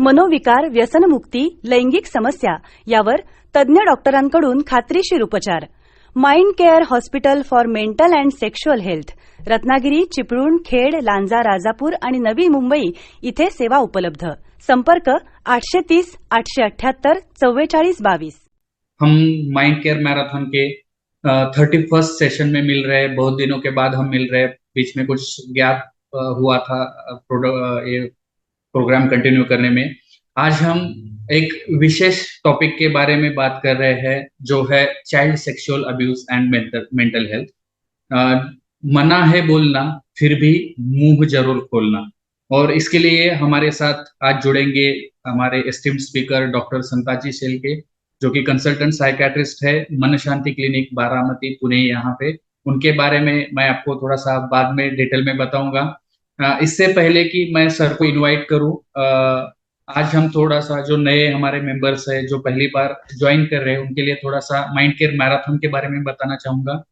मनोविकार, व्यसनमुक्ती, लैंगिक समस्या यावर तज्ज्ञ डॉक्टरांकडून खात्रीशीर उपचार. Mind care hospital for mental and sexual health. Ratnagiri, Chiplun, Khed, Lanja, Rajapur आणि नवी मुंबई इथे सेवा उपलब्ध. संपर्क 830 878 4422. हम माइंड केयर मैराथन के 31st सेशन में मिल रहे हैं. बहुत दिनों के बाद हम मिल रहे हैं. बीच में कुछ गैप हुआ था ये प्रोग्राम कंटिन्यू करने में. आज हम एक विशेष टॉपिक के बारे में बात कर रहे हैं जो है child sexual abuse and mental health. मना है बोलना, फिर भी मुंह जरूर खोलना. और इसके लिए हमारे साथ आज जुड़ेंगे हमारे esteemed speaker doctor Santaji Shelke, जो कि कंसल्टेंट साइकियाट्रिस्ट है, मन शांति क्लिनिक बारामती पुणे. यहाँ पे उनके बारे में मैं आपको थोड़ा सा बाद में डिटेल में बताऊंगा. इससे पहले कि मैं सर को इनवाइट करूं, आज हम थोड़ा सा जो नए हमारे मेंबर्स है जो पहली बार ज्वाइन कर रहे हैं उनके लिए थोड़ा सा माइंड केयर मैराथन के बारे में बताना चाहूंगा.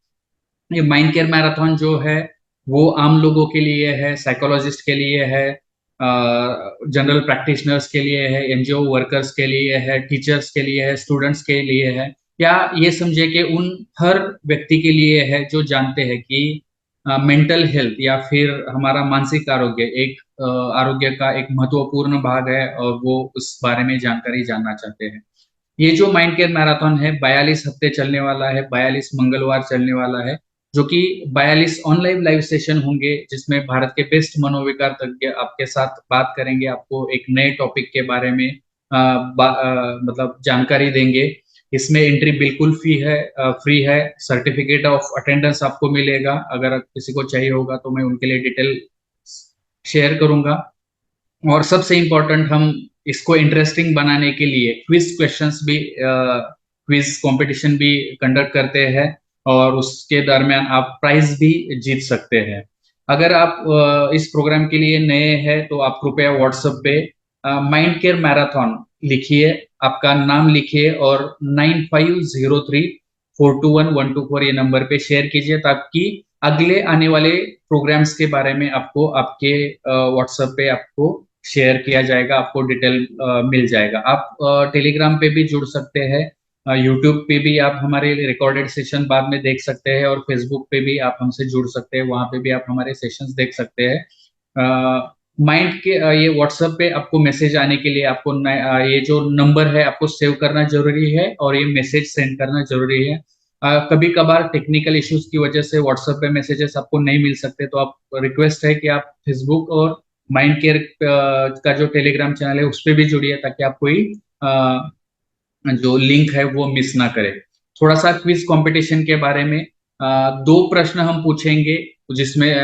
ये माइंड केयर मैराथन जो है वो आम लोगों के लिए है, साइकोलॉजिस्ट के लिए है, जनरल प्रैक्टिशनर्स के लिए है, एनजीओ वर्कर्स के लिए है, टीचर्स के लिए है, स्टूडेंट्स के लिए है, या ये समझे कि उन हर व्यक्ति के लिए है जो जानते हैं कि मेंटल हेल्थ या फिर हमारा मानसिक आरोग्य एक आरोग्य का एक महत्वपूर्ण भाग है और वो उस बारे में जानकारी जानना चाहते हैं. ये जो माइंड केयर मैराथन है 42 हफ्ते चलने वाला है, 42 मंगलवार चलने वाला है, जो कि 42 ऑनलाइन लाइव सेशन होंगे जिसमें भारत के बेस्ट मनोविकार तज्ञ आपके साथ बात करेंगे, आपको एक नए टॉपिक के बारे में मतलब जानकारी देंगे. इसमें एंट्री बिल्कुल फ्री है. सर्टिफिकेट ऑफ अटेंडेंस आपको मिलेगा. अगर किसी को चाहिए होगा तो मैं उनके लिए डिटेल शेयर करूंगा. और सबसे इम्पोर्टेंट, हम इसको इंटरेस्टिंग बनाने के लिए क्विज कंपटीशन भी कंडक्ट करते हैं और उसके दरमियान आप प्राइज भी जीत सकते हैं. अगर आप इस प्रोग्राम के लिए नए हैं तो आप कृपया व्हाट्सएप पे माइंड केयर मैराथन लिखिए, आपका नाम लिखिए और 9503421124 ये नंबर पे शेयर कीजिए ताकि अगले आने वाले प्रोग्राम्स के बारे में आपको आपके व्हाट्सएप पे आपको शेयर किया जाएगा, आपको डिटेल मिल जाएगा. आप टेलीग्राम पे भी जुड़ सकते हैं, यूट्यूब पे भी आप हमारे रिकॉर्डेड सेशन बाद में देख सकते हैं और फेसबुक पे भी आप हमसे जुड़ सकते हैं, वहां पे भी आप हमारे सेशंस देख सकते हैं. माइंड के ये व्हाट्सएप पे आपको मैसेज आने के लिए आपको ये जो नंबर है आपको सेव करना जरूरी है और ये मैसेज सेंड करना जरूरी है. कभी कभार टेक्निकल इश्यूज की वजह से व्हाट्सएप पे मैसेजेस आपको नहीं मिल सकते, तो आप रिक्वेस्ट है कि आप फेसबुक और माइंड केयर का जो टेलीग्राम चैनल है उस पर भी जुड़िए ताकि आप कोई जो लिंक है वो मिस ना करें. थोड़ा सा क्विज कंपटीशन के बारे में, 2 प्रश्न हम पूछेंगे जिसमें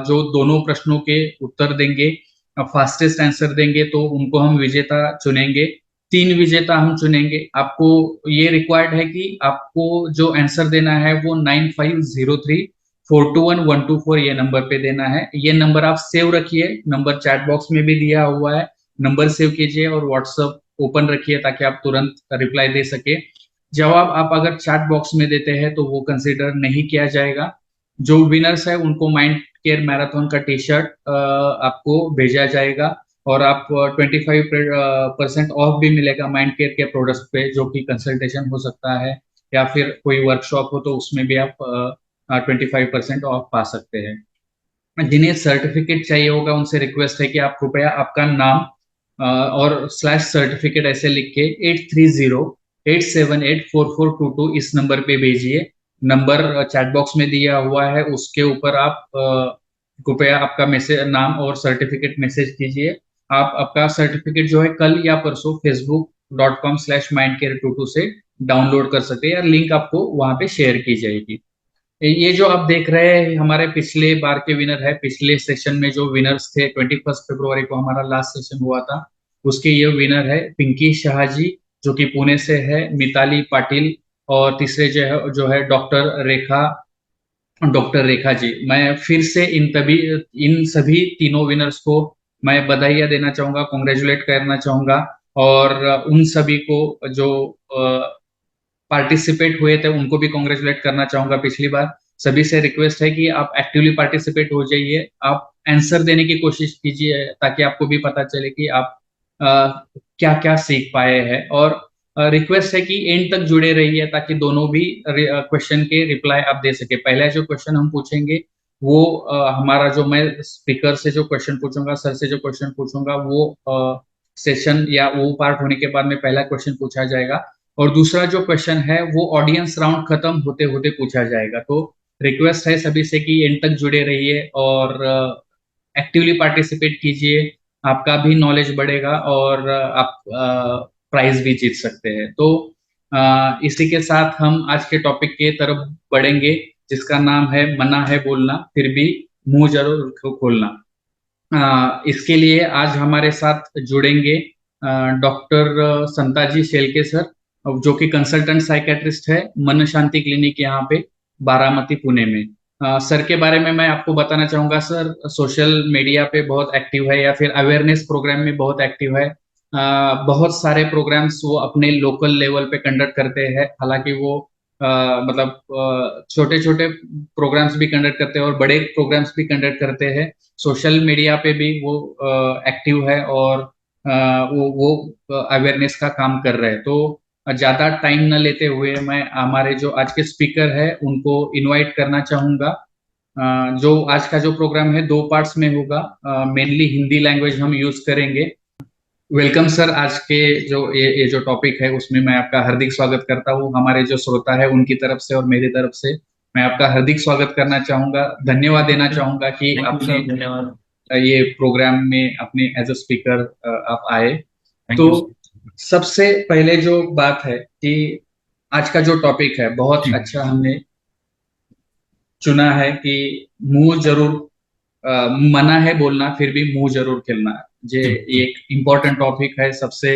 जो दोनों प्रश्नों के उत्तर देंगे, फास्टेस्ट आंसर देंगे तो उनको हम विजेता चुनेंगे. 3 विजेता हम चुनेंगे. आपको ये रिक्वायर्ड है कि आपको जो आंसर देना है वो 9503421124 ये नंबर पे देना है. ये नंबर आप सेव रखिए, नंबर चैट बॉक्स में भी दिया हुआ है, नंबर सेव कीजिए और व्हाट्सएप ओपन रखिए ताकि आप तुरंत रिप्लाई दे सके. जवाब आप अगर चैट बॉक्स में देते हैं तो वो कंसीडर नहीं किया जाएगा. जो विनर्स है उनको माइंड केयर मैराथन का टी शर्ट आपको भेजा जाएगा और आप 25% ऑफ भी मिलेगा माइंड केयर के प्रोडक्ट्स पे, जो कि कंसल्टेशन हो सकता है या फिर कोई वर्कशॉप हो तो उसमें भी आप 25% ऑफ पा सकते हैं. जिन्हें सर्टिफिकेट चाहिए होगा उनसे रिक्वेस्ट है कि आप कृपया आपका नाम और /सर्टिफिकेट ऐसे लिख के 8308784422 इस नंबर पे भेजिए. नंबर चैट बॉक्स में दिया हुआ है, उसके ऊपर आप कृपया आपका मैसेज, नाम और सर्टिफिकेट मैसेज कीजिए. आप आपका सर्टिफिकेट जो है कल या परसों facebook.com/mindcare22 से डाउनलोड कर सकते हैं या लिंक आपको वहां पे शेयर की जाएगी. ये जो आप देख रहे हैं हमारे पिछले बार के विनर है. पिछले सेशन में जो विनर्स थे 21 फरवरी को हमारा लास्ट सेशन हुआ था, उसके ये विनर है पिंकी शाहजी जो कि पुणे से है, मिताली पाटिल और तीसरे जो है डॉक्टर रेखा जी. मैं फिर से इन सभी तीनों विनर्स को मैं बधाइयां देना चाहूंगा, कॉन्ग्रेचुलेट करना चाहूंगा और उन सभी को जो पार्टिसिपेट हुए थे उनको भी कॉन्ग्रेचुलेट करना चाहूंगा. पिछली बार सभी से रिक्वेस्ट है कि आप एक्टिवली पार्टिसिपेट हो जाइए, आप आंसर देने की कोशिश कीजिए ताकि आपको भी पता चले कि आप क्या क्या सीख पाए हैं। और रिक्वेस्ट है कि एंड तक जुड़े रहिए ताकि दोनों भी क्वेश्चन के रिप्लाई आप दे सके। पहला जो क्वेश्चन हम पूछेंगे वो हमारा जो मैं स्पीकर से जो क्वेश्चन पूछूंगा, सर से जो क्वेश्चन पूछूंगा, वो सेशन या वो पार्ट होने के बाद में पहला क्वेश्चन पूछा जाएगा। और दूसरा जो क्वेश्चन है वो ऑडियंस राउंड खत्म होते होते पूछा जाएगा। तो रिक्वेस्ट है सभी से कि एंड तक जुड़े रहिए और एक्टिवली पार्टिसिपेट कीजिए। आपका भी नॉलेज बढ़ेगा और आप प्राइज भी जीत सकते हैं। तो इसी के साथ हम आज के टॉपिक के तरफ बढ़ेंगे, जिसका नाम है मना है बोलना फिर भी मुंह जरूर खोलना। इसके लिए आज हमारे साथ जुड़ेंगे डॉक्टर संताजी शेलके सर, जो कि कंसल्टेंट साइकेट्रिस्ट है मन शांति क्लिनिक यहाँ पे बारामती पुणे में। सर के बारे में मैं आपको बताना चाहूंगा, सर सोशल मीडिया पे बहुत एक्टिव है या फिर अवेयरनेस प्रोग्राम में बहुत एक्टिव है। बहुत सारे प्रोग्राम्स वो अपने लोकल लेवल पे कंडक्ट करते हैं। हालांकि वो मतलब छोटे छोटे प्रोग्राम्स भी कंडक्ट करते हैं और बड़े प्रोग्राम्स भी कंडक्ट करते हैं। सोशल मीडिया पे भी वो एक्टिव है और वो अवेयरनेस का काम कर रहे हैं। तो ज्यादा टाइम न लेते हुए मैं हमारे जो आज के स्पीकर है उनको इनवाइट करना चाहूंगा। जो आज का जो प्रोग्राम है 2 पार्ट्स में होगा। मेनली हिंदी लैंग्वेज हम यूज करेंगे। Welcome sir. आज के जो ये जो टॉपिक है उसमें मैं आपका हार्दिक स्वागत करता हूँ। हमारे जो श्रोता है उनकी तरफ से और मेरी तरफ से मैं आपका हार्दिक स्वागत करना चाहूंगा, धन्यवाद देना चाहूंगा कि थैंक यू आपने सर, धन्यवाद। ये प्रोग्राम में अपने एज अ स्पीकर आप आए। थैंक तो यू सर। सबसे पहले जो बात है कि आज का जो टॉपिक है बहुत जी अच्छा हमने चुना है कि मुंह जरूर मना है बोलना फिर भी मुंह जरूर खिलना। जे जी ये एक इम्पोर्टेंट टॉपिक है, सबसे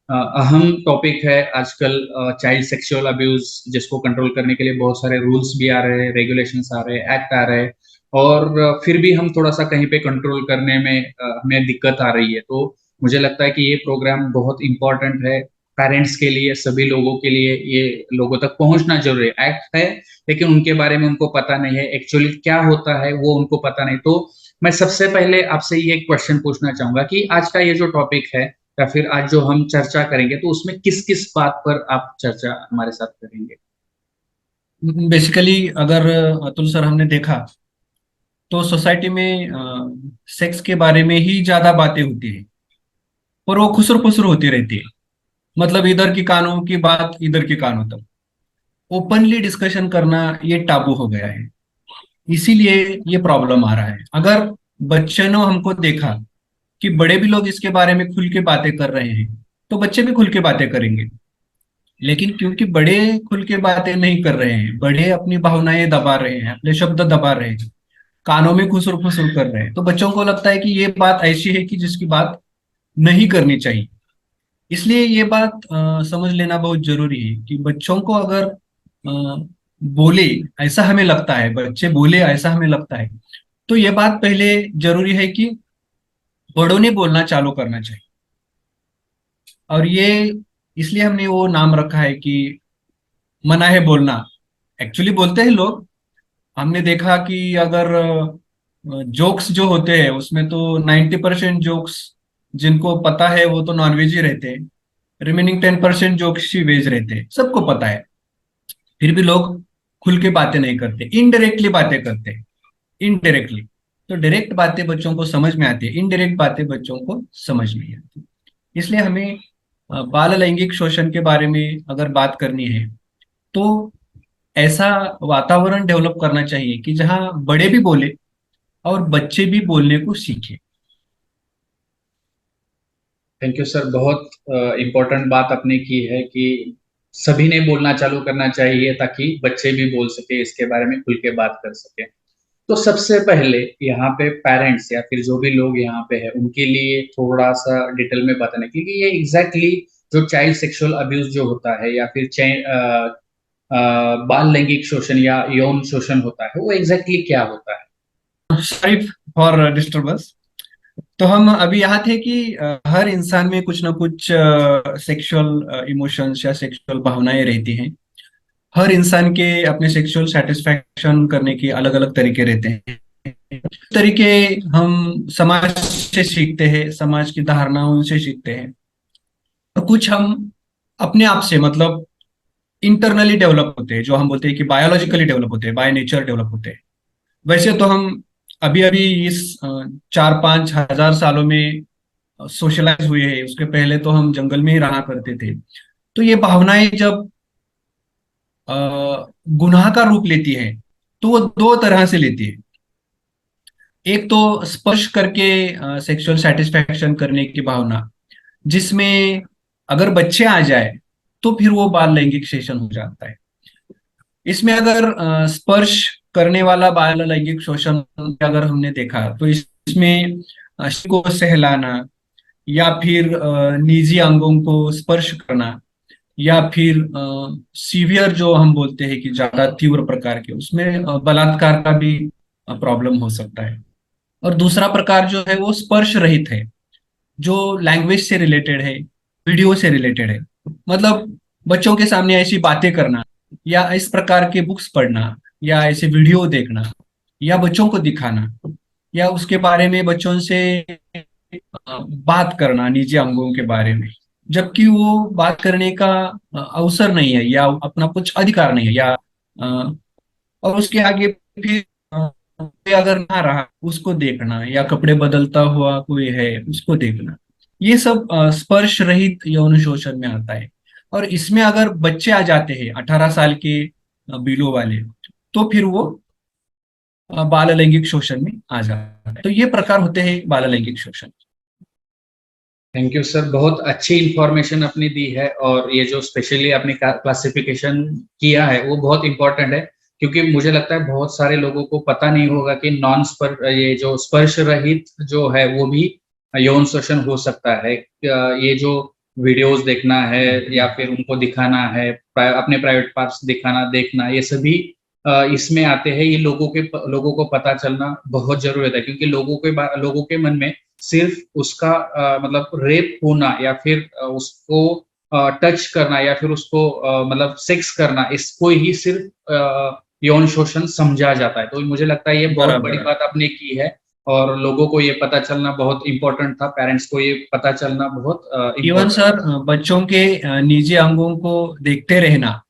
अहम टॉपिक है आजकल। चाइल्ड सेक्सुअल अब्यूज जिसको कंट्रोल करने के लिए बहुत सारे रूल्स भी आ रहे हैं, रेगुलेशंस आ रहे हैं, एक्ट आ रहे हैं। और फिर भी हम थोड़ा सा कहीं पे कंट्रोल करने में हमें दिक्कत आ रही है। तो मुझे लगता है कि ये प्रोग्राम बहुत इंपॉर्टेंट है पेरेंट्स के लिए, सभी लोगों के लिए। ये लोगों तक पहुंचना जरूरी है। एक्ट है लेकिन उनके बारे में उनको पता नहीं है, एक्चुअली क्या होता है वो उनको पता नहीं। तो मैं सबसे पहले आपसे ये क्वेश्चन पूछना चाहूंगा कि आज का ये जो टॉपिक है या फिर आज जो हम चर्चा करेंगे तो उसमें किस किस बात पर आप चर्चा हमारे साथ करेंगे। बेसिकली अगर अतुल सर हमने देखा तो सोसाइटी में सेक्स के बारे में ही ज्यादा बातें होती है और वो खुसर फुसर होती रहती है। मतलब इधर की कानों की बात इधर की कानों तक ओपनली डिस्कशन करना ये टाबू हो गया है। इसीलिए ये प्रॉब्लम आ रहा है। अगर बच्चे ने हमको देखा कि बड़े भी लोग इसके बारे में खुल के बातें कर रहे हैं तो बच्चे भी खुल के बातें करेंगे। लेकिन क्योंकि बड़े खुल के बातें नहीं कर रहे हैं, बड़े अपनी भावनाएं दबा रहे हैं, अपने शब्द दबा रहे हैं, कानों में खुसर फुसर कर रहे हैं, तो बच्चों को लगता है कि ये बात ऐसी है कि जिसकी बात नहीं करनी चाहिए। इसलिए ये बात समझ लेना बहुत जरूरी है कि बच्चों को अगर बोले ऐसा हमें लगता है, बच्चे बोले ऐसा हमें लगता है, तो ये बात पहले जरूरी है कि बड़ों ने बोलना चालू करना चाहिए। और ये इसलिए हमने वो नाम रखा है कि मना है बोलना। एक्चुअली बोलते हैं लोग। हमने देखा कि अगर जोक्स जो होते हैं उसमें तो 90% जोक्स जिनको पता है वो तो नॉनवेज ही रहते हैं, रिमेनिंग 10% जोक्स ही वेज रहते हैं, सबको पता है। फिर भी लोग खुल के बातें नहीं करते, इनडायरेक्टली बातें करते हैं। इनडायरेक्टली तो डायरेक्ट बातें बच्चों को समझ में आती है, इनडायरेक्ट बातें बच्चों को समझ नहीं आती। इसलिए हमें बाल लैंगिक शोषण के बारे में अगर बात करनी है तो ऐसा वातावरण डेवलप करना चाहिए कि जहां बड़े भी बोले और बच्चे भी बोलने को सीखे। Thank you sir. बहुत इम्पोर्टेंट बात आपने की है कि सभी ने बोलना चालू करना चाहिए ताकि बच्चे भी बोल सके, इसके बारे में खुल के बात कर सके। तो सबसे पहले यहाँ पे पेरेंट्स या फिर जो भी लोग यहाँ पे है उनके लिए थोड़ा सा डिटेल में बताना, क्योंकि ये एग्जैक्टली जो चाइल्ड सेक्सुअल अब्यूज जो होता है या फिर बाल लैंगिक शोषण या यौन शोषण होता है वो एग्जैक्टली क्या होता है। Sorry for disturbance. तो हम अभी यहाँ थे कि हर इंसान में कुछ ना कुछ सेक्सुअल इमोशंस या सेक्सुअल भावनाएं रहती हैं। हर इंसान के अपने सेक्सुअल सेटिस्फैक्शन करने के अलग अलग तरीके रहते हैं। इस तरीके हम समाज से सीखते हैं, समाज की धारणाओं से सीखते हैं, और कुछ हम अपने आप से मतलब इंटरनली डेवलप होते हैं, जो हम बोलते हैं कि बायोलॉजिकली डेवलप होते हैं, बाय नेचर डेवलप होते हैं। वैसे तो हम अभी अभी इस 4-5 हजार सालों में सोशलाइज हुए हैं, उसके पहले तो हम जंगल में ही रहा करते थे। तो ये भावनाएं जब अ, गुनाह का रूप लेती है, तो वो दो तरह से लेती है। एक तो स्पर्श करके सेक्सुअल सेटिस्फैक्शन करने की भावना, जिसमें अगर बच्चे आ जाए तो फिर वो बाल लैंगिक शोषण हो जाता है। इसमें अगर स्पर्श करने वाला बाल लैंगिक शोषण अगर हमने देखा तो इसमें को सहलाना, या फिर निजी अंगों को स्पर्श करना, या फिर सीवियर जो हम बोलते हैं कि ज्यादा तीव्र प्रकार के, उसमें बलात्कार का भी प्रॉब्लम हो सकता है। और दूसरा प्रकार जो है वो स्पर्श रहित है, जो लैंग्वेज से रिलेटेड है, वीडियो से रिलेटेड है। मतलब बच्चों के सामने ऐसी बातें करना, या इस प्रकार के बुक्स पढ़ना, या ऐसे वीडियो देखना, या बच्चों को दिखाना, या उसके बारे में बच्चों से बात करना निजी अंगों के बारे में, जबकि वो बात करने का अवसर नहीं है, या अपना कुछ अधिकार नहीं है, या और उसके आगे फिर कोई अगर ना रहा उसको देखना, या कपड़े बदलता हुआ कोई है उसको देखना, ये सब स्पर्श रहित यौन शोषण में आता है। और इसमें अगर बच्चे आ जाते हैं 18 साल के बिलो वाले, तो फिर वो बाल लैंगिक शोषण में आ जाता है। तो ये प्रकार होते हैं बाल लैंगिक शोषण। थैंक यू सर, बहुत अच्छी इंफॉर्मेशन आपने दी है। और ये जो स्पेशली आपने क्लासिफिकेशन किया है वो बहुत इंपॉर्टेंट है, क्योंकि मुझे लगता है बहुत सारे लोगों को पता नहीं होगा कि नॉन स्पर्श, ये जो स्पर्श रहित जो है वो भी यौन शोषण हो सकता है। ये जो वीडियोस देखना है या फिर उनको दिखाना है, अपने प्राइवेट पार्ट्स दिखाना देखना, ये सभी इसमें आते हैं। ये लोगों को पता चलना बहुत जरूरत है, क्योंकि लोगों के मन में सिर्फ उसका मतलब रेप होना या फिर उसको टच करना या फिर उसको मतलब सेक्स करना, इसको ही सिर्फ यौन शोषण समझा जाता है। तो मुझे लगता है ये बहुत बराबर बड़ी है। बात आपने की है, और लोगों को ये पता चलना बहुत इम्पोर्टेंट था, पेरेंट्स को ये पता चलना बहुत इवन इम्पोर्टेंट। सर, बच्चों के निजी अंगों को देखते रहना,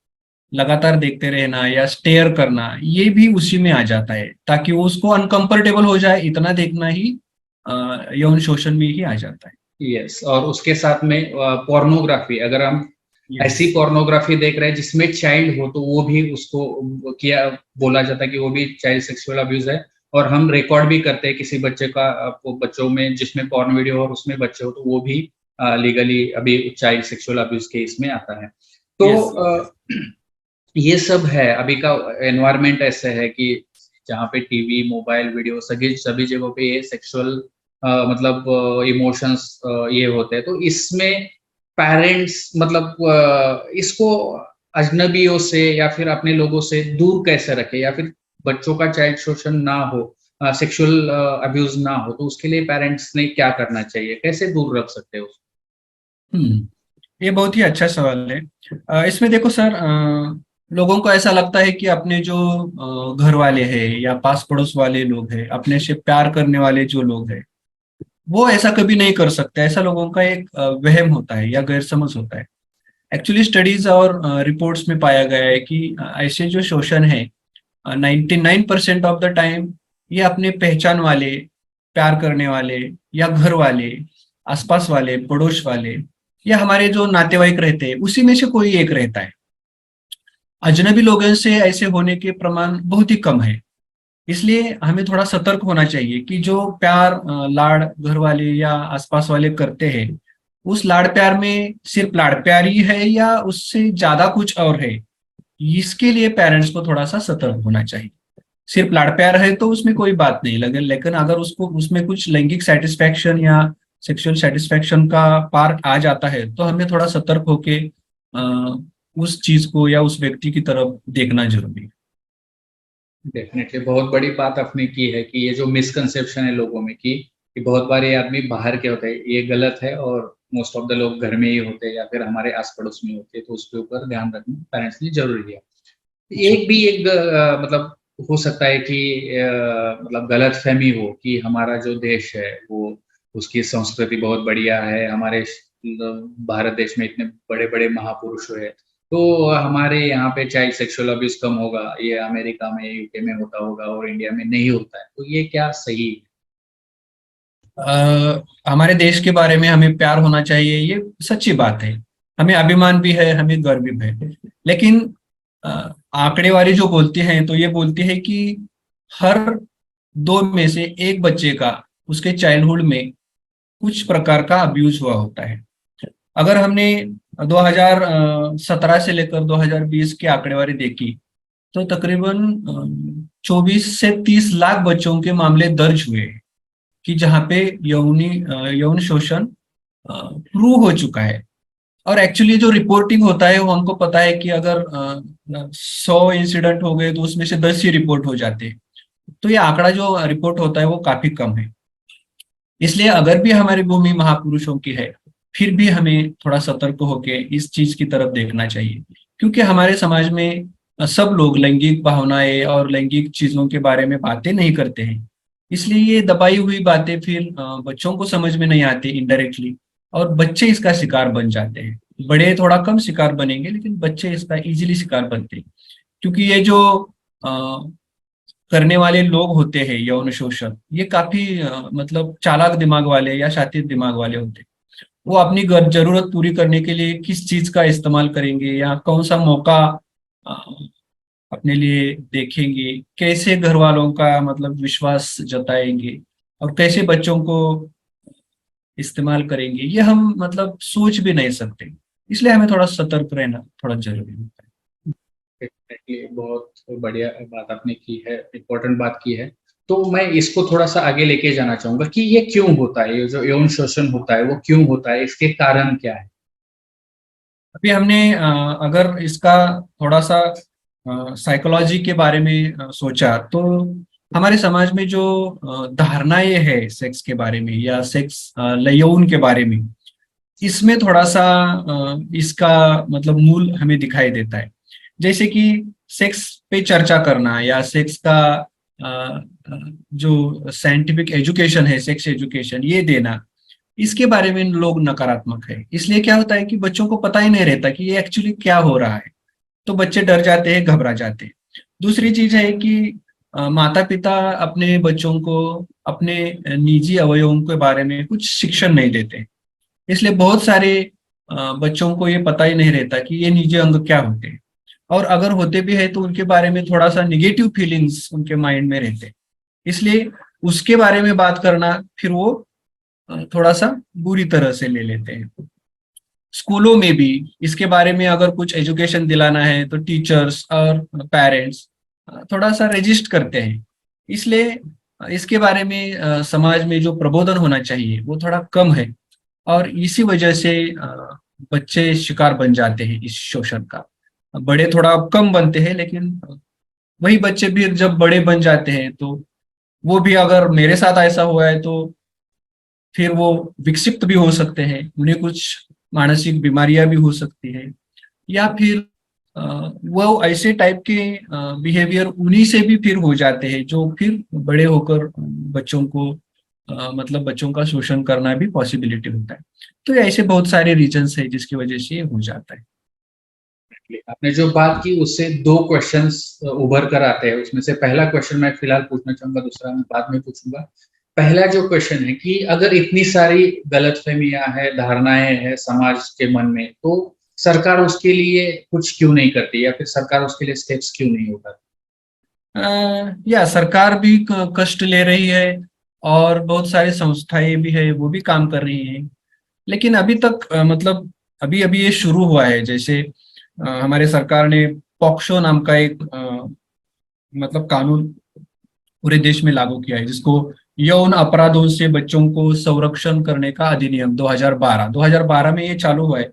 लगातार देखते रहना या स्टेयर करना, ये भी उसी में आ जाता है, ताकि वो उसको अनकंफर्टेबल हो जाए, इतना देखना ही यौन शोषण में ही आ जाता है। यस, और उसके साथ में पोर्नोग्राफी, अगर हम यस। ऐसी पोर्नोग्राफी देख रहे हैं जिसमें चाइल्ड हो, तो वो भी उसको किया बोला जाता है कि वो भी चाइल्ड सेक्सुअल अब्यूज है। और हम रिकॉर्ड भी करते हैं किसी बच्चे का, वो बच्चों में जिसमें पोर्न वीडियो और उसमें बच्चे हो, तो वो भी लीगली अभी चाइल्ड सेक्सुअल अब्यूज के इसमें आता है। तो यस। ये सब है, अभी का एनवायरनमेंट ऐसे है कि जहाँ पे टीवी, मोबाइल, वीडियो, सभी सभी जगहों पे ये सेक्सुअल मतलब इमोशंस ये होते हैं। तो इसमें पेरेंट्स मतलब इसको अजनबियों से या फिर अपने लोगों से दूर कैसे रखे, या फिर बच्चों का चाइल्ड शोषण ना हो, सेक्सुअल अब्यूज ना हो, तो उसके लिए पेरेंट्स ने क्या करना चाहिए, कैसे दूर रख सकते हो? हम्म, ये बहुत ही अच्छा सवाल है। इसमें देखो सर, लोगों को ऐसा लगता है कि अपने जो घर वाले हैं या पास पड़ोस वाले लोग हैं, अपने से प्यार करने वाले जो लोग हैं, वो ऐसा कभी नहीं कर सकते। ऐसा लोगों का एक वहम होता है या गैर समझ होता है। एक्चुअली स्टडीज और रिपोर्ट्स में पाया गया है कि ऐसे जो शोषण है 99% ऑफ द टाइम ये अपने पहचान वाले, प्यार करने वाले, या घर वाले, आसपास वाले, पड़ोस वाले, या हमारे जो नातेवाईक रहते हैं उसी में से कोई एक रहता है। अजनबी लोगों से ऐसे होने के प्रमाण बहुत ही कम है। इसलिए हमें थोड़ा सतर्क होना चाहिए कि जो प्यार लाड़ घर वाले या आसपास वाले करते हैं, उस लाड़ प्यार में सिर्फ लाड़ प्यार ही है या उससे ज्यादा कुछ और है। इसके लिए पेरेंट्स को थोड़ा सा सतर्क होना चाहिए। सिर्फ लाड़ प्यार है तो उसमें कोई बात नहीं लगे, लेकिन अगर उसको उसमें कुछ लैंगिक सेटिस्फैक्शन या सेक्सुअल सेटिस्फैक्शन का पार्ट आ जाता है, तो हमें थोड़ा सतर्क होके उस चीज को या उस व्यक्ति की तरफ देखना जरूरी है। डेफिनेटली बहुत बड़ी बात आपने की है कि ये जो मिसकंसेप्शन है लोगों में कि बहुत बार ये आदमी बाहर के होते हैं, ये गलत है, और मोस्ट ऑफ द लोग घर में ही होते हैं या फिर हमारे आस पड़ोस में होते हैं, तो उसके ऊपर ध्यान रखना पेरेंट्स ने जरूरी है। जी। एक भी एक मतलब हो सकता है कि मतलब गलत फहमी हो कि हमारा जो देश है वो उसकी संस्कृति बहुत बढ़िया है, हमारे भारत देश में इतने बड़े बड़े महापुरुष हुए, तो हमारे यहाँ पे चाइल्ड सेक्सुअल अब्यूज कम होगा, ये अमेरिका में यूके में होता होगा और इंडिया में नहीं होता है, तो ये क्या सही है? हमारे देश के बारे में हमें प्यार होना चाहिए, ये सच्ची बात है। हमें अभिमान भी है, हमें गर्व भी है। लेकिन आंकड़ेवारी जो बोलती है तो ये बोलती है कि हर दो में से एक बच्चे का उसके चाइल्डहुड में कुछ प्रकार का अब्यूज हुआ होता है। अगर हमने 2017 से लेकर 2020 की आंकड़ेवारी देखी तो तकरीबन 24 से 30 लाख बच्चों के मामले दर्ज हुए हैं कि जहाँ पे यौन शोषण प्रूव हो चुका है। और एक्चुअली जो रिपोर्टिंग होता है वो हमको पता है कि अगर 100 इंसिडेंट हो गए तो उसमें से 10 ही रिपोर्ट हो जाते हैं। तो ये आंकड़ा जो रिपोर्ट होता है वो काफी कम है। इसलिए अगर भी हमारी भूमि महापुरुषों की है, फिर भी हमें थोड़ा सतर्क होकर इस चीज की तरफ देखना चाहिए, क्योंकि हमारे समाज में सब लोग लैंगिक भावनाएं और लैंगिक चीजों के बारे में बातें नहीं करते हैं। इसलिए ये दबाई हुई बातें फिर बच्चों को समझ में नहीं आती इनडायरेक्टली, और बच्चे इसका शिकार बन जाते हैं। बड़े थोड़ा कम शिकार बनेंगे, लेकिन बच्चे इसका इजीली शिकार बनते हैं, क्योंकि ये जो करने वाले लोग होते हैं यौन शोषण, ये काफी मतलब चालाक दिमाग वाले या शातिर दिमाग वाले होते हैं। वो अपनी जरूरत पूरी करने के लिए किस चीज का इस्तेमाल करेंगे या कौन सा मौका अ, अपने लिए देखेंगे, कैसे घर वालों का मतलब विश्वास जताएंगे और कैसे बच्चों को इस्तेमाल करेंगे, ये हम मतलब सोच भी नहीं सकते। इसलिए हमें थोड़ा सतर्क रहना थोड़ा जरूरी होता है। एग्जैक्टली, बहुत बढ़िया बात आपने की है, इम्पोर्टेंट बात की है। तो मैं इसको थोड़ा सा आगे लेके जाना चाहूंगा कि ये क्यों होता है, ये जो यौन शोषण होता है वो क्यों होता है, इसके कारण क्या है? अभी हमने अगर इसका थोड़ा सा साइकोलॉजी के बारे में सोचा तो हमारे समाज में जो धारणाएं है सेक्स के बारे में या सेक्स यौन के बारे में, इसमें थोड़ा सा इसका मतलब मूल हमें दिखाई देता है। जैसे कि सेक्स पे चर्चा करना या सेक्स का जो साइंटिफिक एजुकेशन है, सेक्स एजुकेशन ये देना, इसके बारे में लोग नकारात्मक है। इसलिए क्या होता है कि बच्चों को पता ही नहीं रहता कि ये एक्चुअली क्या हो रहा है, तो बच्चे डर जाते हैं, घबरा जाते हैं। दूसरी चीज है कि माता पिता अपने बच्चों को अपने निजी अवयवों के बारे में कुछ शिक्षण नहीं देते, इसलिए बहुत सारे बच्चों को ये पता ही नहीं रहता कि ये निजी अंग क्या होते हैं, और अगर होते भी है तो उनके बारे में थोड़ा सा निगेटिव फीलिंग्स उनके माइंड में रहते हैं। इसलिए उसके बारे में बात करना फिर वो थोड़ा सा बुरी तरह से ले लेते हैं। स्कूलों में भी इसके बारे में अगर कुछ एजुकेशन दिलाना है तो टीचर्स और पेरेंट्स थोड़ा सा रेजिस्ट करते हैं। इसलिए इसके बारे में समाज में जो प्रबोधन होना चाहिए वो थोड़ा कम है, और इसी वजह से बच्चे शिकार बन जाते हैं इस शोषण का। बड़े थोड़ा कम बनते हैं, लेकिन वही बच्चे भी जब बड़े बन जाते हैं तो वो भी, अगर मेरे साथ ऐसा हुआ है तो फिर वो विक्षिप्त भी हो सकते हैं, उन्हें कुछ मानसिक बीमारियां भी हो सकती है, या फिर वो ऐसे टाइप के बिहेवियर उन्हीं से भी फिर हो जाते हैं जो फिर बड़े होकर बच्चों को मतलब बच्चों का शोषण करना भी पॉसिबिलिटी होता है। तो ऐसे बहुत सारे रीजंस है जिसकी वजह से ये हो जाता है। आपने जो बात की उससे दो क्वेश्चंस उभर कर आते हैं, उसमें से पहला क्वेश्चन मैं फिलहाल पूछना चाहूंगा, दूसरा मैं बाद में पूछूंगा। पहला जो क्वेश्चन है कि अगर इतनी सारी गलतफहमियां हैं, धारणाएं हैं समाज के मन में, तो सरकार उसके लिए कुछ क्यों नहीं करती, या फिर सरकार उसके लिए स्टेप्स क्यों नहीं उठाती? या सरकार भी कष्ट ले रही है और बहुत सारी संस्थाएं भी है वो भी काम कर रही हैं, लेकिन अभी तक मतलब अभी अभी ये शुरू हुआ है। जैसे हमारे सरकार ने पॉक्सो नाम का एक मतलब कानून पूरे देश में लागू किया है, जिसको यौन अपराधों से बच्चों को संरक्षण करने का अधिनियम 2012 में ये चालू हुआ है।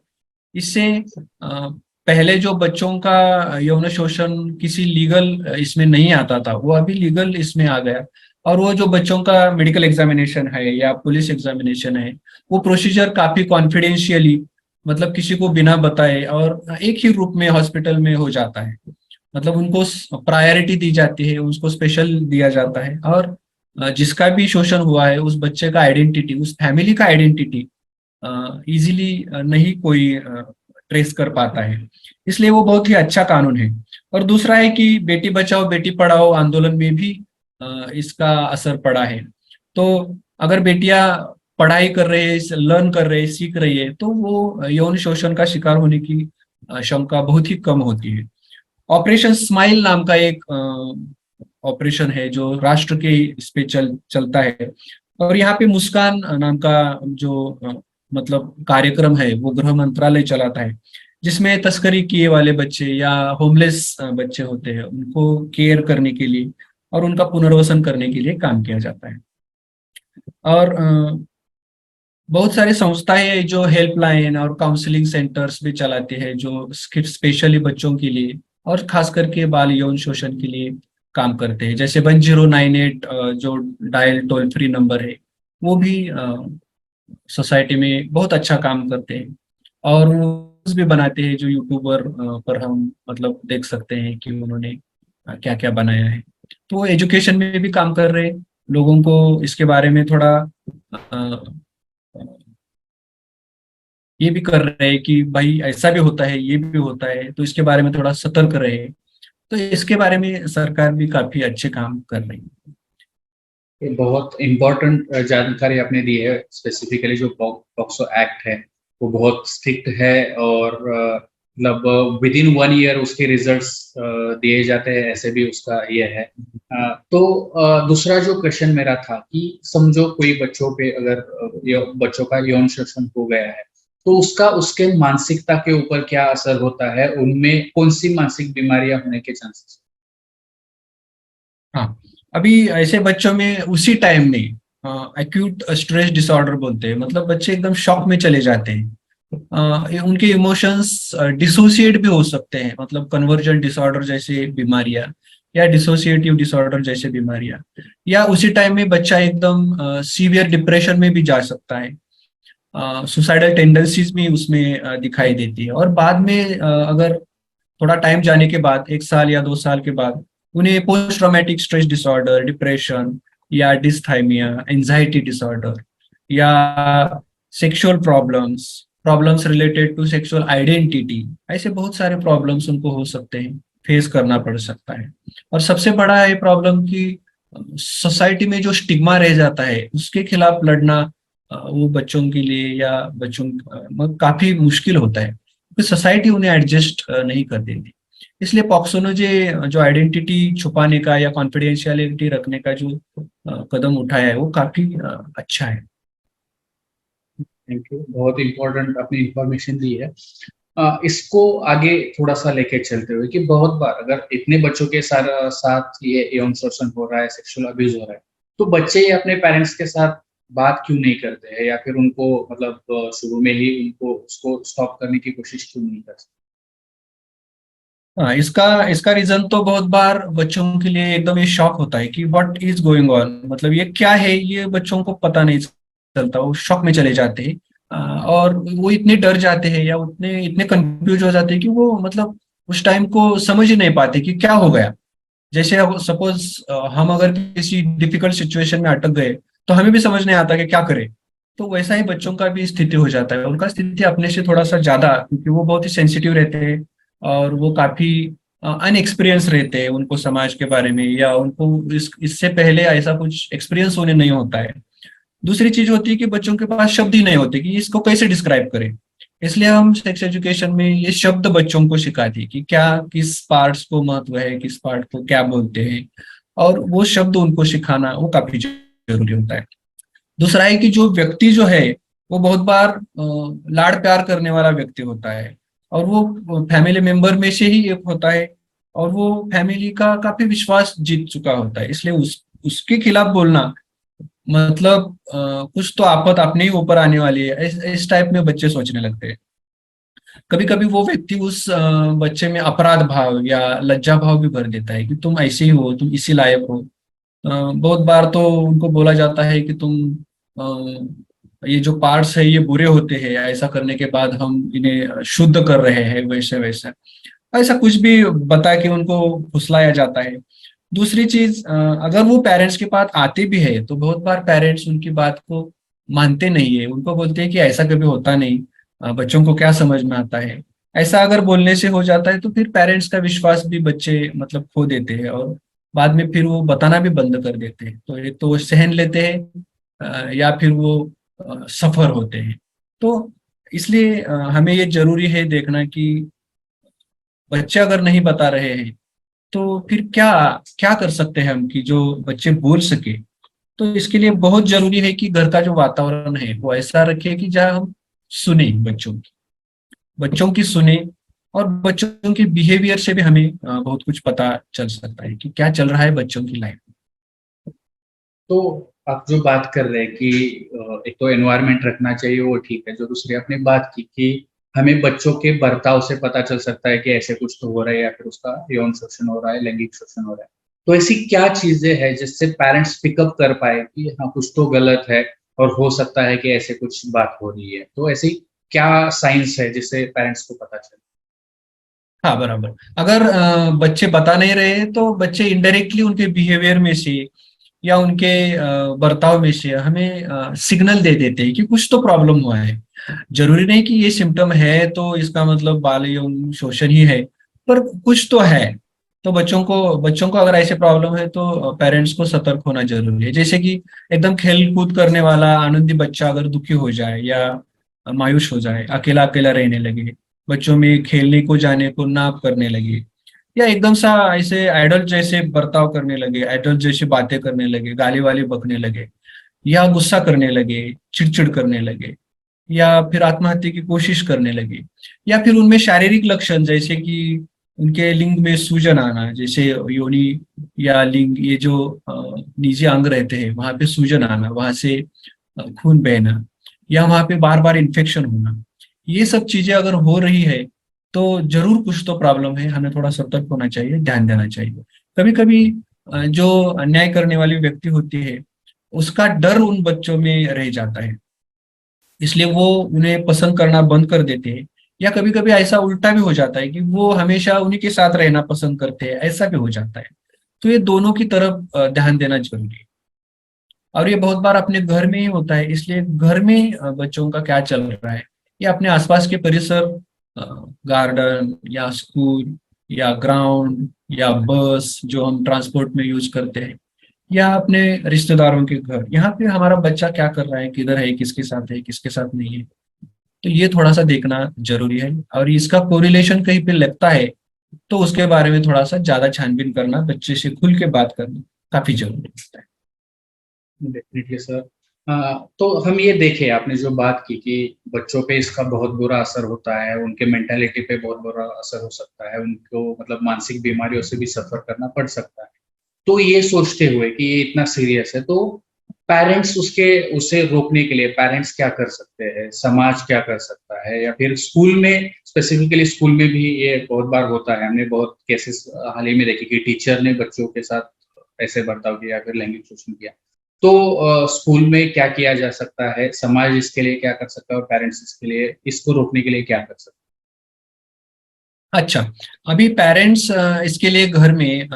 इससे पहले जो बच्चों का यौन शोषण किसी लीगल इसमें नहीं आता था, वो अभी लीगल इसमें आ गया। और वो जो बच्चों का मेडिकल एग्जामिनेशन है या पुलिस एग्जामिनेशन है, वो प्रोसीजर काफी कॉन्फिडेंशियली मतलब किसी को बिना बताए और एक ही रूप में हॉस्पिटल में हो जाता है। मतलब उनको प्रायोरिटी दी जाती है, उसको स्पेशल दिया जाता है। और जिसका भी शोषण हुआ है उस बच्चे का आइडेंटिटी, उस फैमिली का आइडेंटिटी इजीली नहीं कोई ट्रेस कर पाता है। इसलिए वो बहुत ही अच्छा कानून है। और दूसरा है कि बेटी बचाओ बेटी पढ़ाओ आंदोलन में भी इसका असर पड़ा है। तो अगर बेटियां पढ़ाई कर रहे हैं, लर्न कर रहे हैं, सीख रही है, तो वो यौन शोषण का शिकार होने की शंका बहुत ही कम होती है। ऑपरेशन स्माइल नाम का एक ऑपरेशन है जो राष्ट्र के इस पे चलता है। और यहाँ पे मुस्कान नाम का जो मतलब कार्यक्रम है वो गृह मंत्रालय चलाता है, जिसमें तस्करी किए वाले बच्चे या होमलेस बच्चे होते हैं उनको केयर करने के लिए और उनका पुनर्वसन करने के लिए काम किया जाता है। और बहुत सारी संस्थाएं हैं जो हेल्पलाइन और काउंसलिंग सेंटर्स भी चलाते हैं जो स्पेशली बच्चों के लिए और खास करके बाल यौन शोषण के लिए काम करते हैं। जैसे 1098 जो डायल टोल फ्री नंबर है वो भी सोसाइटी में बहुत अच्छा काम करते हैं। और वो भी बनाते हैं जो यूट्यूबर पर हम मतलब देख सकते हैं कि उन्होंने क्या क्या बनाया है। तो वो एजुकेशन में भी काम कर रहे हैं, लोगों को इसके बारे में थोड़ा अ, ये भी कर रहे हैं कि भाई ऐसा भी होता है, ये भी होता है, तो इसके बारे में थोड़ा सतर्क रहे। तो इसके बारे में सरकार भी काफी अच्छे काम कर रही है। ये बहुत इम्पोर्टेंट जानकारी आपने दी है। स्पेसिफिकली जो पॉक्सो एक्ट है वो बहुत स्ट्रिक्ट है और मतलब विद इन 1 ईयर उसके रिजल्ट्स दिए जाते हैं, ऐसे भी उसका ये है। तो दूसरा जो क्वेश्चन मेरा था कि समझो कोई बच्चों पे अगर बच्चों का यौन शोषण हो गया है तो उसका उसके मानसिकता के ऊपर क्या असर होता है, उनमें कौन सी मानसिक बीमारियां होने के चांसेस? हाँ, अभी ऐसे बच्चों में उसी टाइम में एक्यूट स्ट्रेस डिसऑर्डर बोलते हैं, मतलब बच्चे एकदम शॉक में चले जाते हैं। उनके इमोशंस डिसोसिएट भी हो सकते हैं, मतलब कन्वर्जन डिसऑर्डर जैसे बीमारियां या डिसोसिएटिव डिसऑर्डर जैसे बीमारियां, या उसी टाइम में बच्चा एकदम सीवियर डिप्रेशन में भी जा सकता है। सुसाइडल टेंडेंसीज भी उसमें दिखाई देती है। और बाद में अगर थोड़ा टाइम जाने के बाद 1 साल या 2 साल के बाद उन्हें post traumatic stress disorder, depression या डिस्थाइमिया, एंजाइटी डिसऑर्डर या sexual problems, problems related to sexual identity, ऐसे बहुत सारे प्रॉब्लम्स उनको हो सकते हैं, फेस करना पड़ सकता है। और सबसे बड़ा है प्रॉब्लम कि सोसाइटी में जो स्टिग्मा रह जाता है उसके खिलाफ लड़ना वो बच्चों के लिए या बच्चों काफी मुश्किल होता है, क्योंकि सोसाइटी उन्हें एडजस्ट नहीं कर देती। इसलिए पॉक्सो ने जो आइडेंटिटी छुपाने का या कॉन्फिडेंशियलिटी रखने का जो कदम उठाया है वो काफी अच्छा है। थैंक यू, बहुत इम्पोर्टेंट आपने इंफॉर्मेशन दी है। इसको आगे थोड़ा सा लेके चलते हुए कि बहुत बार अगर इतने बच्चों के साथ ये यौन शोषण हो रहा है, सेक्सुअल अब्यूज हो रहा है, तो बच्चे ये अपने पेरेंट्स के साथ बात क्यों नहीं करते हैं, या फिर उनको मतलब शुरू में ही उनको उसको स्टॉप करने की कोशिश क्यों नहीं करते? हाँ, इसका इसका रीजन तो बहुत बार बच्चों के लिए एकदम ये शॉक होता है कि व्हाट इज गोइंग ऑन, मतलब ये क्या है, ये बच्चों को पता नहीं चलता, वो शॉक में चले जाते हैं। और वो इतने डर जाते हैं या उतने इतने कंफ्यूज हो जाते हैं कि वो मतलब उस टाइम को समझ ही नहीं पाते कि क्या हो गया। जैसे अब सपोज हम अगर किसी डिफिकल्ट सिचुएशन में अटक गए तो हमें भी समझ नहीं आता कि क्या करें। तो वैसा ही बच्चों का भी स्थिति हो जाता है, उनका स्थिति अपने से थोड़ा सा ज्यादा, क्योंकि वो बहुत ही सेंसिटिव रहते हैं और वो काफी अनएक्सपीरियंस रहते हैं उनको समाज के बारे में, या उनको इससे पहले ऐसा कुछ एक्सपीरियंस उन्हें नहीं होता है। दूसरी चीज होती है कि बच्चों के पास शब्द ही नहीं होते कि इसको कैसे डिस्क्राइब करें। इसलिए हम सेक्स एजुकेशन में ये शब्द बच्चों को सिखाते हैं कि क्या किस पार्ट्स को महत्व है, किस पार्ट को क्या बोलते हैं, और वो शब्द उनको सिखाना वो काफी जरूरी होता है। दूसरा है कि जो व्यक्ति जो है वो बहुत बार लाड़ प्यार करने वाला व्यक्ति होता है, और वो फैमिली मेंबर में से ही एक होता है, और वो फैमिली का काफी विश्वास जीत चुका होता है। इसलिए उसके खिलाफ बोलना मतलब कुछ तो आफत अपने ही ऊपर आने वाली है, इस टाइप में बच्चे सोचने लगते हैं। कभी कभी वो व्यक्ति उस बच्चे में अपराध भाव या लज्जा भाव भी भर देता है कि तुम ऐसे ही हो, तुम इसी लायक हो। बहुत बार तो उनको बोला जाता है कि तुम ये जो पार्ट्स है ये बुरे होते हैं, या ऐसा करने के बाद हम इन्हें शुद्ध कर रहे हैं, वैसे वैसा। ऐसा कुछ भी बता के उनको फुसलाया जाता है। दूसरी चीज, अगर वो पेरेंट्स के पास आते भी है तो बहुत बार पेरेंट्स उनकी बात को मानते नहीं है, उनको बोलते हैं कि ऐसा कभी होता नहीं, बच्चों को क्या समझ में आता है। ऐसा अगर बोलने से हो जाता है तो फिर पेरेंट्स का विश्वास भी बच्चे मतलब खो देते हैं, और बाद में फिर वो बताना भी बंद कर देते हैं। तो एक तो वो सहन लेते हैं, या फिर वो सफर होते हैं। तो इसलिए हमें ये जरूरी है देखना कि बच्चे अगर नहीं बता रहे हैं तो फिर क्या क्या कर सकते हैं हम कि जो बच्चे बोल सके। तो इसके लिए बहुत जरूरी है कि घर का जो वातावरण है वो ऐसा रखे कि जहाँ हम सुने बच्चों की सुने, और बच्चों के बिहेवियर से भी हमें बहुत कुछ पता चल सकता है कि क्या चल रहा है बच्चों की लाइफ में। तो आप जो बात कर रहे हैं कि एक तो एनवायरनमेंट रखना चाहिए, वो ठीक है। जो दूसरी आपने बात की कि हमें बच्चों के बर्ताव से पता चल सकता है कि ऐसे कुछ तो हो रहा है या फिर उसका यौन शोषण हो रहा है, लैंगिक शोषण हो रहा है। तो ऐसी क्या चीजें हैं जिससे पेरेंट्स पिकअप कर पाए कि हाँ कुछ तो गलत है और हो सकता है कि ऐसे कुछ बात हो रही है। तो ऐसी क्या साइंस है जिससे पेरेंट्स को पता चले? हाँ, बराबर। अगर बच्चे बता नहीं रहे तो बच्चे इनडायरेक्टली उनके बिहेवियर में से या उनके बर्ताव में से हमें सिग्नल दे देते हैं कि कुछ तो प्रॉब्लम हुआ है। जरूरी नहीं कि ये सिम्टम है तो इसका मतलब बाल यौन शोषण ही है, पर कुछ तो है। तो बच्चों को अगर ऐसे प्रॉब्लम है तो पेरेंट्स को सतर्क होना जरूरी है। जैसे कि एकदम खेल कूद करने वाला आनंदी बच्चा अगर दुखी हो जाए या मायूस हो जाए, अकेला अकेला रहने लगे, बच्चों में खेलने को जाने को ना करने लगे, या एकदम सा ऐसे एडल्ट जैसे बर्ताव करने लगे, एडल्ट जैसे बातें करने लगे, गाली वाली बकने लगे, या गुस्सा करने लगे, चिड़चिड़ करने लगे, या फिर आत्महत्या की कोशिश करने लगे, या फिर उनमें शारीरिक लक्षण जैसे कि उनके लिंग में सूजन आना, जैसे योनि या लिंग, ये जो निजी अंग रहते हैं वहां पे सूजन आना, वहां से खून बहना, या वहां पे बार बार इन्फेक्शन होना, ये सब चीजें अगर हो रही है तो जरूर कुछ तो प्रॉब्लम है। हमें थोड़ा सतर्क होना चाहिए, ध्यान देना चाहिए। कभी कभी जो अन्याय करने वाली व्यक्ति होती है उसका डर उन बच्चों में रह जाता है, इसलिए वो उन्हें पसंद करना बंद कर देते हैं। या कभी कभी ऐसा उल्टा भी हो जाता है कि वो हमेशा उन्हीं के साथ रहना पसंद करते हैं, ऐसा भी हो जाता है। तो ये दोनों की तरफ ध्यान देना जरूरी है। और ये बहुत बार अपने घर में ही होता है, इसलिए घर में बच्चों का क्या चल रहा है, या अपने आसपास के परिसर, गार्डन या स्कूल या ग्राउंड या बस जो हम ट्रांसपोर्ट में यूज करते हैं, या अपने रिश्तेदारों के घर, यहाँ पे हमारा बच्चा क्या कर रहा है, किधर है, किसके साथ नहीं है। तो ये थोड़ा सा देखना जरूरी है, और इसका कोरिलेशन कहीं पे लगता है तो उसके बारे में थोड़ा सा ज्यादा छानबीन करना, बच्चे से खुल के बात करना काफी जरूरी होता है। Definitely sir. तो हम ये देखें, आपने जो बात की कि बच्चों पे इसका बहुत बुरा असर होता है, उनके मेंटालिटी पे बहुत बुरा असर हो सकता है, उनको मतलब मानसिक बीमारियों से भी सफर करना पड़ सकता है। तो ये सोचते हुए कि ये इतना सीरियस है, तो पेरेंट्स उसे रोकने के लिए पेरेंट्स क्या कर सकते हैं, समाज क्या कर सकता है, या फिर स्कूल में, स्पेसिफिकली स्कूल में भी ये बहुत बार होता है। हमने बहुत केसेस हाल ही में देखे कि टीचर ने बच्चों के साथ ऐसे बर्ताव किया, फिर लैंगिक शोषण किया। तो स्कूल में क्या किया जा सकता है, समाज इसके लिए क्या कर सकता है, और पेरेंट्स इसके लिए, इसको रोकने के लिए क्या कर सकते अच्छा, अभी पेरेंट्स इसके लिए घर में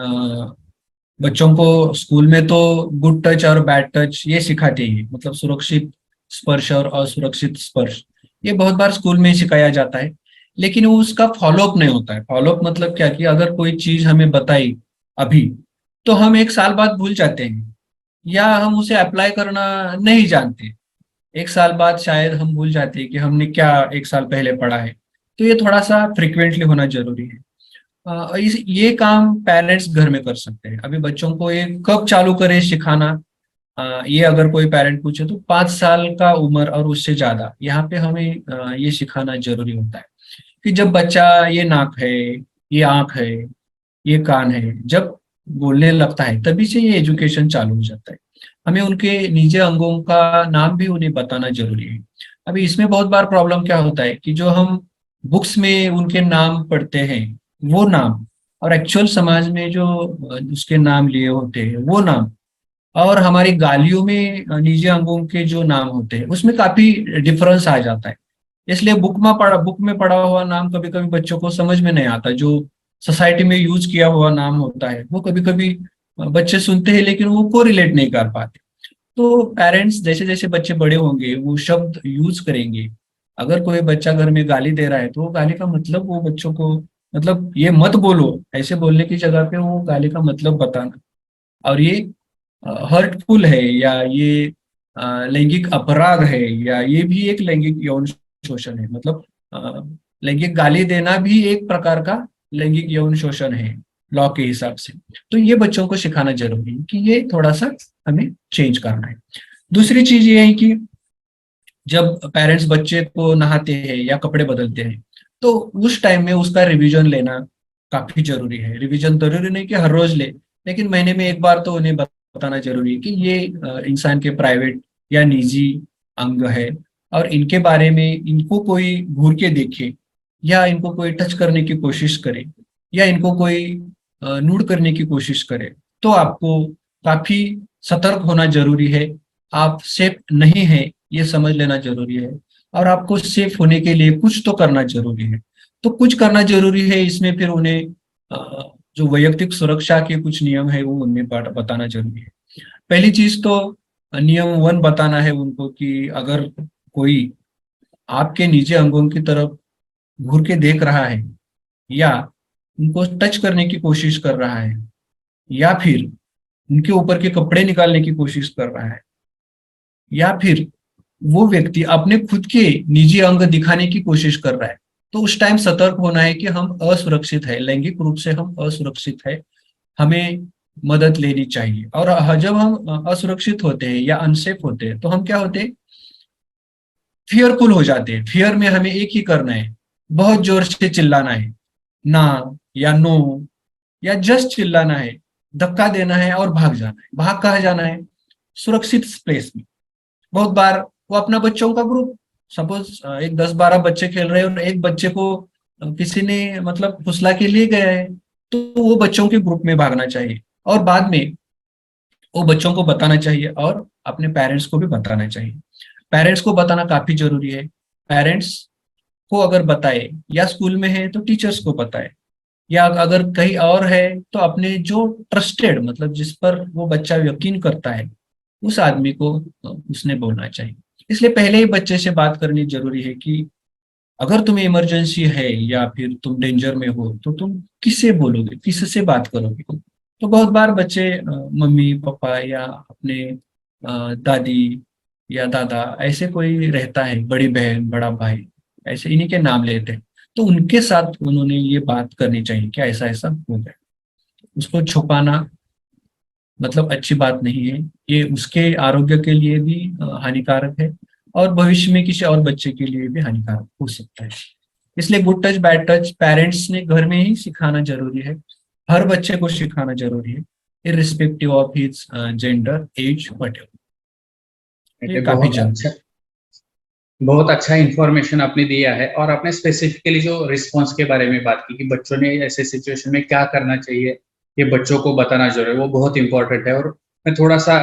बच्चों को स्कूल में तो गुड टच और बैड टच ये सिखाते हैं, मतलब सुरक्षित स्पर्श और असुरक्षित स्पर्श, ये बहुत बार स्कूल में ही सिखाया जाता है। लेकिन वो उसका फॉलोअप नहीं होता है। फॉलोअप मतलब क्या कि अगर कोई चीज हमें बताई अभी तो हम एक साल बाद भूल जाते हैं, या हम उसे अप्लाई करना नहीं जानते। एक साल बाद शायद हम भूल जाते हैं कि हमने क्या एक साल पहले पढ़ा है। तो ये थोड़ा सा फ्रिक्वेंटली होना जरूरी है। ये काम पेरेंट्स घर में कर सकते हैं। अभी बच्चों को ये कब चालू करें सिखाना, ये अगर कोई पेरेंट पूछे तो 5 साल का उम्र और उससे ज्यादा, यहाँ पे हमें ये सिखाना जरूरी होता है कि जब बच्चा, ये नाक है, ये आंख है, ये कान है, जब बोलने लगता है तभी से ये एजुकेशन चालू हो जाता है। हमें उनके निजी अंगों का नाम भी उन्हें बताना जरूरी है। अभी इसमें बहुत बार प्रॉब्लम क्या होता है कि जो हम बुक्स में उनके नाम पढ़ते हैं वो नाम, और एक्चुअल समाज में जो उसके नाम लिए होते हैं वो नाम, और हमारी गालियों में निजी अंगों के जो नाम होते हैं उसमें काफी डिफरेंस आ जाता है। इसलिए बुक में पढ़ा हुआ नाम कभी कभी बच्चों को समझ में नहीं आता। जो सोसाइटी में यूज किया हुआ नाम होता है वो कभी कभी बच्चे सुनते हैं लेकिन वो कोरिलेट नहीं कर पाते। तो पेरेंट्स जैसे जैसे बच्चे बड़े होंगे वो शब्द यूज करेंगे। अगर कोई बच्चा घर में गाली दे रहा है तो वो गाली का मतलब वो बच्चों को, मतलब ये मत बोलो, ऐसे बोलने की जगह पे वो गाली का मतलब बताना। और ये हर्टफुल है या ये लैंगिक अपराध है या ये भी एक लैंगिक यौन शोषण है। मतलब लैंगिक गाली देना भी एक प्रकार का लैंगिक यौन शोषण है लॉ के हिसाब से। तो ये बच्चों को सिखाना जरूरी है कि ये थोड़ा सा हमें चेंज करना है। दूसरी चीज ये है कि जब पेरेंट्स बच्चे को नहाते हैं या कपड़े बदलते हैं तो उस टाइम में उसका रिवीजन लेना काफी जरूरी है। रिवीजन जरूरी नहीं कि हर रोज ले, लेकिन महीने में एक बार तो उन्हें बताना जरूरी है कि ये इंसान के प्राइवेट या निजी अंग है और इनके बारे में इनको कोई घूर के देखे या इनको कोई टच करने की कोशिश करे या इनको कोई नूड करने की कोशिश करे तो आपको काफी सतर्क होना जरूरी है। आप सेफ नहीं है ये समझ लेना जरूरी है और आपको सेफ होने के लिए कुछ तो करना जरूरी है। तो कुछ करना जरूरी है इसमें फिर उन्हें जो वैयक्तिक सुरक्षा के कुछ नियम है वो उन्हें बताना जरूरी है। पहली चीज तो नियम 1 बताना है उनको कि अगर कोई आपके निजी अंगों की तरफ घूर के देख रहा है या उनको टच करने की कोशिश कर रहा है या फिर उनके ऊपर के कपड़े निकालने की कोशिश कर रहा है या फिर वो व्यक्ति अपने खुद के निजी अंग दिखाने की कोशिश कर रहा है तो उस टाइम सतर्क होना है कि हम असुरक्षित है, लैंगिक रूप से हम असुरक्षित है, हमें मदद लेनी चाहिए। और जब हम असुरक्षित होते हैं या अनसेफ होते हैं तो हम क्या होते हैं, फियरफुल हो जाते हैं। फियर में हमें एक ही करना है, बहुत जोर से चिल्लाना है, ना या नो या जस्ट चिल्लाना है, धक्का देना है और भाग जाना है। भाग कहाँ जाना है, सुरक्षित प्लेस में। बहुत बार वो अपना बच्चों का ग्रुप, सपोज एक 10-12 बच्चे खेल रहे हैं और एक बच्चे को किसी ने मतलब फुसला के लिए गया है तो वो बच्चों के ग्रुप में भागना चाहिए और बाद में वो बच्चों को बताना चाहिए और अपने पेरेंट्स को भी बताना चाहिए। पेरेंट्स को बताना काफी जरूरी है। पेरेंट्स को अगर बताए या स्कूल में है तो टीचर्स को बताए या अगर कहीं और है तो अपने जो ट्रस्टेड, मतलब जिस पर वो बच्चा यकीन करता है उस आदमी को उसने बोलना चाहिए। इसलिए पहले ही बच्चे से बात करनी जरूरी है कि अगर तुम्हें इमरजेंसी है या फिर तुम डेंजर में हो तो तुम किससे बोलोगे, किससे बात करोगे। तो बहुत बार बच्चे मम्मी पापा या अपने दादी या दादा ऐसे कोई रहता है, बड़ी बहन बड़ा भाई, ऐसे इन्हीं के नाम लेते हैं तो उनके साथ उन्होंने ये बात करनी चाहिए कि ऐसा ऐसा हो गया। उसको छुपाना मतलब अच्छी बात नहीं है, ये उसके आरोग्य के लिए भी हानिकारक है और भविष्य में किसी और बच्चे के लिए भी हानिकारक हो सकता है। इसलिए good touch bad touch parents ने घर में ही सिखाना जरूरी है, हर बच्चे को सिखाना जरूरी है, irrespective of his gender age whatever. ये काफी जरूरी है। बहुत अच्छा इंफॉर्मेशन आपने दिया है और आपने स्पेसिफिकली जो रिस्पॉन्स के बारे में बात की कि बच्चों ने ऐसे सिचुएशन में क्या करना चाहिए, ये बच्चों को बताना जरूरी है, वो बहुत इंपॉर्टेंट है। और मैं थोड़ा सा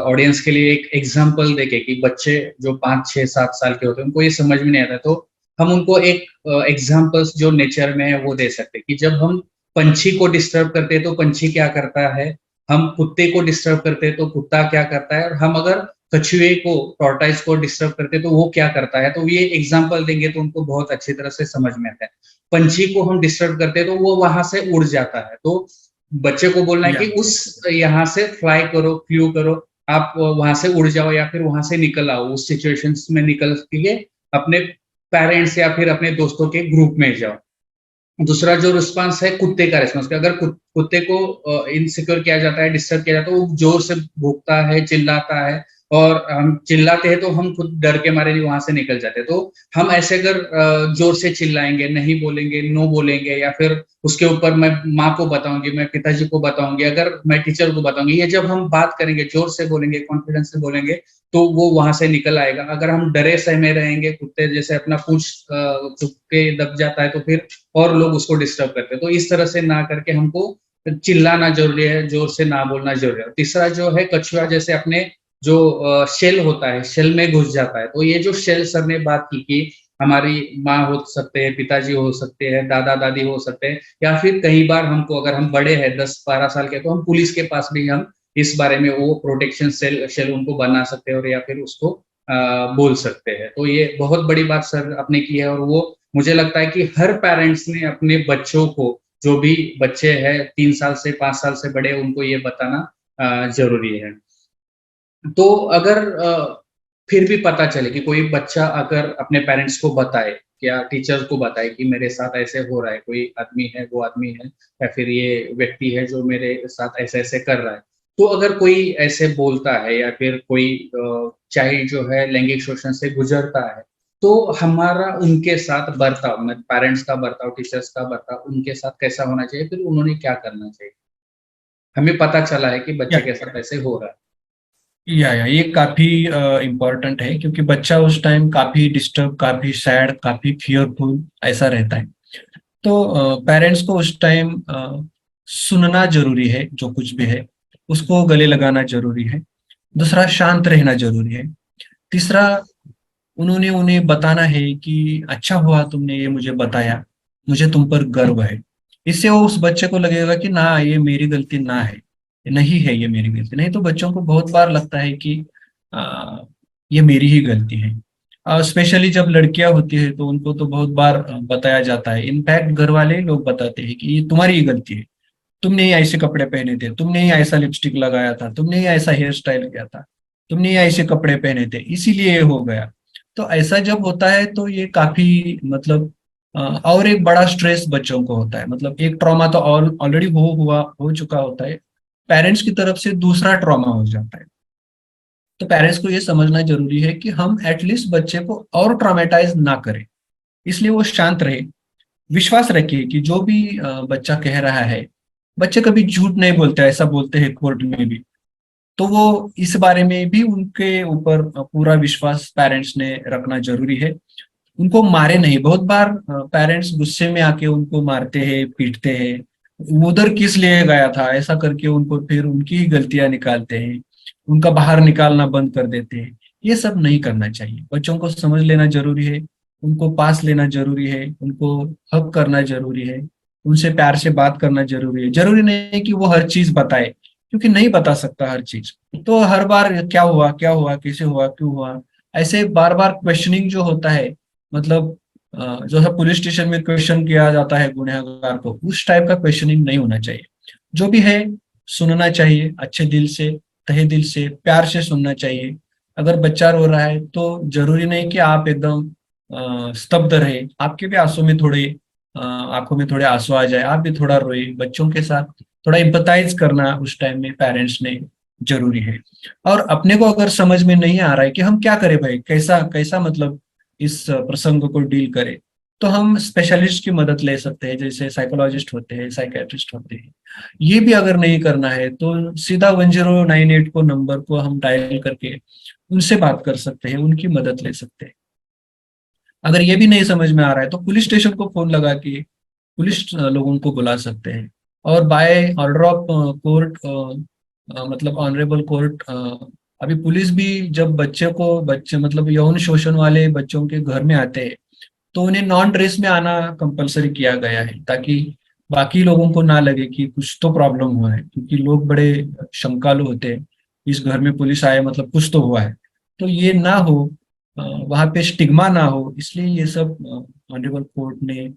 ऑडियंस के लिए एक एग्जांपल देके कि बच्चे जो 5, 6, 7 साल के होते हैं उनको ये समझ में नहीं आता तो हम उनको एक एग्जांपल्स जो नेचर में है वो दे सकते हैं कि जब हम पंछी को डिस्टर्ब करते हैं तो पंछी क्या करता है, हम कुत्ते को डिस्टर्ब करते हैं तो कुत्ता क्या करता है, और हम अगर कछुए को, टॉर्टाइस को डिस्टर्ब करते तो वो क्या करता है। तो ये एग्जांपल देंगे तो उनको बहुत अच्छी तरह से समझ में आता है। पंछी को हम डिस्टर्ब करते तो वो वहां से उड़ जाता है, तो बच्चे को बोलना है कि उस यहाँ से फ्लाई करो, फ्लू करो, आप वहां से उड़ जाओ या फिर वहां से निकल आओ, उस सिचुएशंस में निकल के अपने पेरेंट्स या फिर अपने दोस्तों के ग्रुप में जाओ। दूसरा जो रिस्पांस है कुत्ते का रिस्पांस, अगर कुत्ते को इनसिक्योर किया जाता है, डिस्टर्ब किया जाता है, वो जोर से भौंकता है, चिल्लाता है और हम चिल्लाते हैं तो हम खुद डर के मारे वहां से निकल जाते हैं। तो हम ऐसे अगर जोर से चिल्लाएंगे, नहीं बोलेंगे, नो बोलेंगे या फिर उसके ऊपर मैं माँ को बताऊंगी, मैं पिताजी को बताऊंगी, अगर मैं टीचर को बताऊंगी, ये जब हम बात करेंगे, जोर से बोलेंगे, कॉन्फिडेंस से बोलेंगे तो वो वहां से निकल आएगा। अगर हम डरे सहमे रहेंगे, कुत्ते जैसे अपना पूंछ चुप के दब जाता है तो फिर और लोग उसको डिस्टर्ब करते हैं। तो इस तरह से ना करके हमको चिल्लाना जरूरी है, जोर से ना बोलना जरूरी है। तीसरा जो है कछुआ जैसे अपने जो शेल होता है, शेल में घुस जाता है। तो ये जो शेल सर ने बात की कि हमारी माँ हो सकते हैं, पिताजी हो सकते हैं, दादा दादी हो सकते हैं, या फिर कई बार हमको, अगर हम बड़े हैं 10-12 साल के, तो हम पुलिस के पास भी हम इस बारे में वो प्रोटेक्शन सेल शेल उनको बना सकते हैं, और या फिर उसको बोल सकते हैं। तो ये बहुत बड़ी बात सर आपने की है, और वो मुझे लगता है कि हर पेरेंट्स ने अपने बच्चों को, जो भी बच्चे हैं 3 साल से 5 साल से बड़े, उनको ये बताना जरूरी है। तो अगर फिर भी पता चले कि कोई बच्चा अगर अपने पेरेंट्स को बताए या टीचर्स को बताए कि मेरे साथ ऐसे हो रहा है, कोई आदमी है, वो आदमी है, या फिर ये व्यक्ति है जो मेरे साथ ऐसे-ऐसे कर रहा है। तो अगर कोई ऐसे बोलता है, या फिर कोई चाइल्ड जो है लैंगिक शोषण से गुज़रता है, तो हमारा उनके साथ बर्ताव, मतलब पेरेंट्स का बर्ताव, टीचर्स का बर्ताव उनके साथ कैसा होना चाहिए? फिर उन्होंने क्या करना चाहिए? हमें पता चला है कि बच्चे या के साथ ऐसे हो रहा है। ये काफी इम्पोर्टेंट है, क्योंकि बच्चा उस टाइम काफी डिस्टर्ब, काफी सैड, काफी फियरफुल ऐसा रहता है। तो पेरेंट्स को उस टाइम सुनना जरूरी है, जो कुछ भी है उसको गले लगाना जरूरी है। दूसरा, शांत रहना जरूरी है। तीसरा, उन्होंने उन्हें बताना है कि अच्छा हुआ तुमने ये मुझे बताया, मुझे तुम पर गर्व है। इससे वो उस बच्चे को लगेगा कि ना, ये मेरी गलती ना है, नहीं है ये मेरी गलती। नहीं तो बच्चों को बहुत बार लगता है कि आ, ये मेरी ही गलती है। स्पेशली जब लड़कियां होती है तो उनको तो बहुत बार बताया जाता है, इनफैक्ट घर वाले ही लोग बताते हैं कि ये तुम्हारी ही गलती है, तुमने ही ऐसे कपड़े पहने थे, तुमने ही ऐसा लिपस्टिक लगाया था, तुमने ही ऐसा हेयर स्टाइल किया था, तुमने ही ऐसे कपड़े पहने थे, इसीलिए ये हो गया। तो ऐसा जब होता है तो ये काफी मतलब और एक बड़ा स्ट्रेस बच्चों को होता है। मतलब एक ट्रॉमा तो ऑलरेडी हो चुका होता है, पेरेंट्स की तरफ से दूसरा ट्रॉमा हो जाता है। तो पेरेंट्स को ये समझना जरूरी है कि हम एटलीस्ट बच्चे को और ट्रॉमेटाइज ना करें, इसलिए वो शांत रहे। विश्वास रखिए कि जो भी बच्चा कह रहा है, बच्चे कभी झूठ नहीं बोलते, ऐसा बोलते हैं कोर्ट में भी। तो वो इस बारे में भी उनके ऊपर पूरा विश्वास पेरेंट्स ने रखना जरूरी है। उनको मारे नहीं, बहुत बार पेरेंट्स गुस्से में आके उनको मारते हैं, पीटते हैं, वो उधर किस लिए गया था ऐसा करके उनको फिर उनकी ही गलतियां निकालते हैं, उनका बाहर निकालना बंद कर देते हैं। ये सब नहीं करना चाहिए। बच्चों को समझ लेना जरूरी है, उनको पास लेना जरूरी है, उनको हक करना जरूरी है, उनसे प्यार से बात करना जरूरी है। जरूरी नहीं है कि वो हर चीज बताए, क्योंकि नहीं बता सकता हर चीज। तो हर बार क्या हुआ, कैसे हुआ, क्यों हुआ, ऐसे बार बार क्वेश्चनिंग जो होता है, मतलब जो है पुलिस स्टेशन में क्वेश्चन किया जाता है गुनहगार को, उस टाइप का क्वेश्चनिंग नहीं होना चाहिए। जो भी है सुनना चाहिए, अच्छे दिल से, तहे दिल से, प्यार से सुनना चाहिए। अगर बच्चा रो रहा है तो जरूरी नहीं कि आप एकदम स्तब्ध रहे, आपके भी आंसू में थोड़े आंखों में थोड़े आंसू आ जाए, आप भी थोड़ा रोए। बच्चों के साथ थोड़ा इम्पथाइज करना उस टाइम में पेरेंट्स ने जरूरी है। और अपने को अगर समझ में नहीं आ रहा है कि हम क्या करें भाई, कैसा कैसा मतलब इस प्रसंग को डील करें, तो हम स्पेशलिस्ट की मदद ले सकते हैं, जैसे साइकोलॉजिस्ट होते हैं, साइकेट्रिस्ट होते हैं। ये भी अगर नहीं करना है तो सीधा 1098 को नंबर को हम डायल करके उनसे बात कर सकते हैं, उनकी मदद ले सकते हैं। अगर ये भी नहीं समझ में आ रहा है तो पुलिस स्टेशन को फोन लगा के पुलिस लोगों को बुला सकते हैं। और बाय ऑर्डर ऑफ कोर्ट, मतलब ऑनरेबल कोर्ट, अभी पुलिस भी जब बच्चे मतलब यौन शोषण वाले बच्चों के घर में आते हैं तो उन्हें नॉन ड्रेस में आना कंपलसरी किया गया है, ताकि बाकी लोगों को ना लगे कि कुछ तो प्रॉब्लम हुआ है, क्योंकि लोग बड़े शंकालु होते हैं, इस घर में पुलिस आए मतलब कुछ तो हुआ है। तो ये ना हो, वहाँ पे स्टिग्मा ना हो, इसलिए ये सब ऑनरेबल कोर्ट ने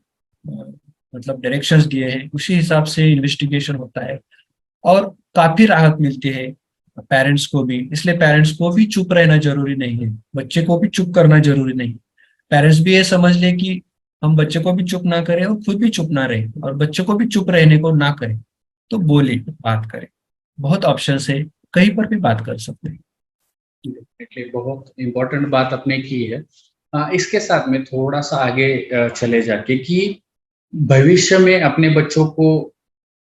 मतलब डायरेक्शंस दिए हैं, उसी हिसाब से इन्वेस्टिगेशन होता है और काफी राहत मिलती है पेरेंट्स को भी। इसलिए पेरेंट्स को भी चुप रहना जरूरी नहीं है, बच्चे को भी चुप करना जरूरी नहीं। पेरेंट्स भी ये समझ ले कि हम बच्चे को भी चुप ना करें और खुद भी चुप ना रहे, और बच्चे को भी चुप रहने को ना करें, तो बोले, बात करें। बहुत ऑप्शन है, कहीं पर भी बात कर सकते हैं। डेफिनेटली बहुत इम्पोर्टेंट बात आपने की है। इसके साथ में थोड़ा सा आगे चले जाके कि भविष्य में अपने बच्चों को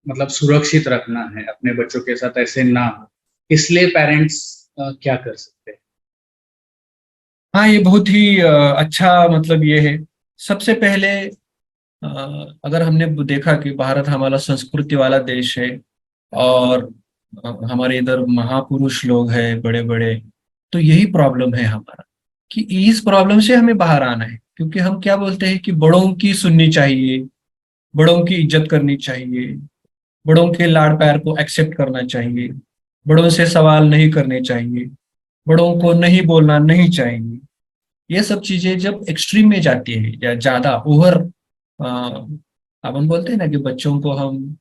मतलब सुरक्षित रखना है, अपने बच्चों के साथ ऐसे ना हो, इसलिए पेरेंट्स क्या कर सकते हैं? हाँ, ये बहुत ही अच्छा मतलब ये है। सबसे पहले अगर हमने देखा कि भारत हमारा संस्कृति वाला देश है, और हमारे इधर महापुरुष लोग हैं बड़े बड़े, तो यही प्रॉब्लम है हमारा, कि इस प्रॉब्लम से हमें बाहर आना है। क्योंकि हम क्या बोलते हैं कि बड़ों की सुननी चाहिए, बड़ों की इज्जत करनी चाहिए, बड़ों के लाड़ प्यार को एक्सेप्ट करना चाहिए, बड़ों से सवाल नहीं करने चाहिए, बड़ों को नहीं बोलना नहीं चाहिए। ये सब चीजें जब एक्सट्रीम में जाती है या ज्यादा ओवर, अब हम बोलते हैं ना कि बच्चों को हम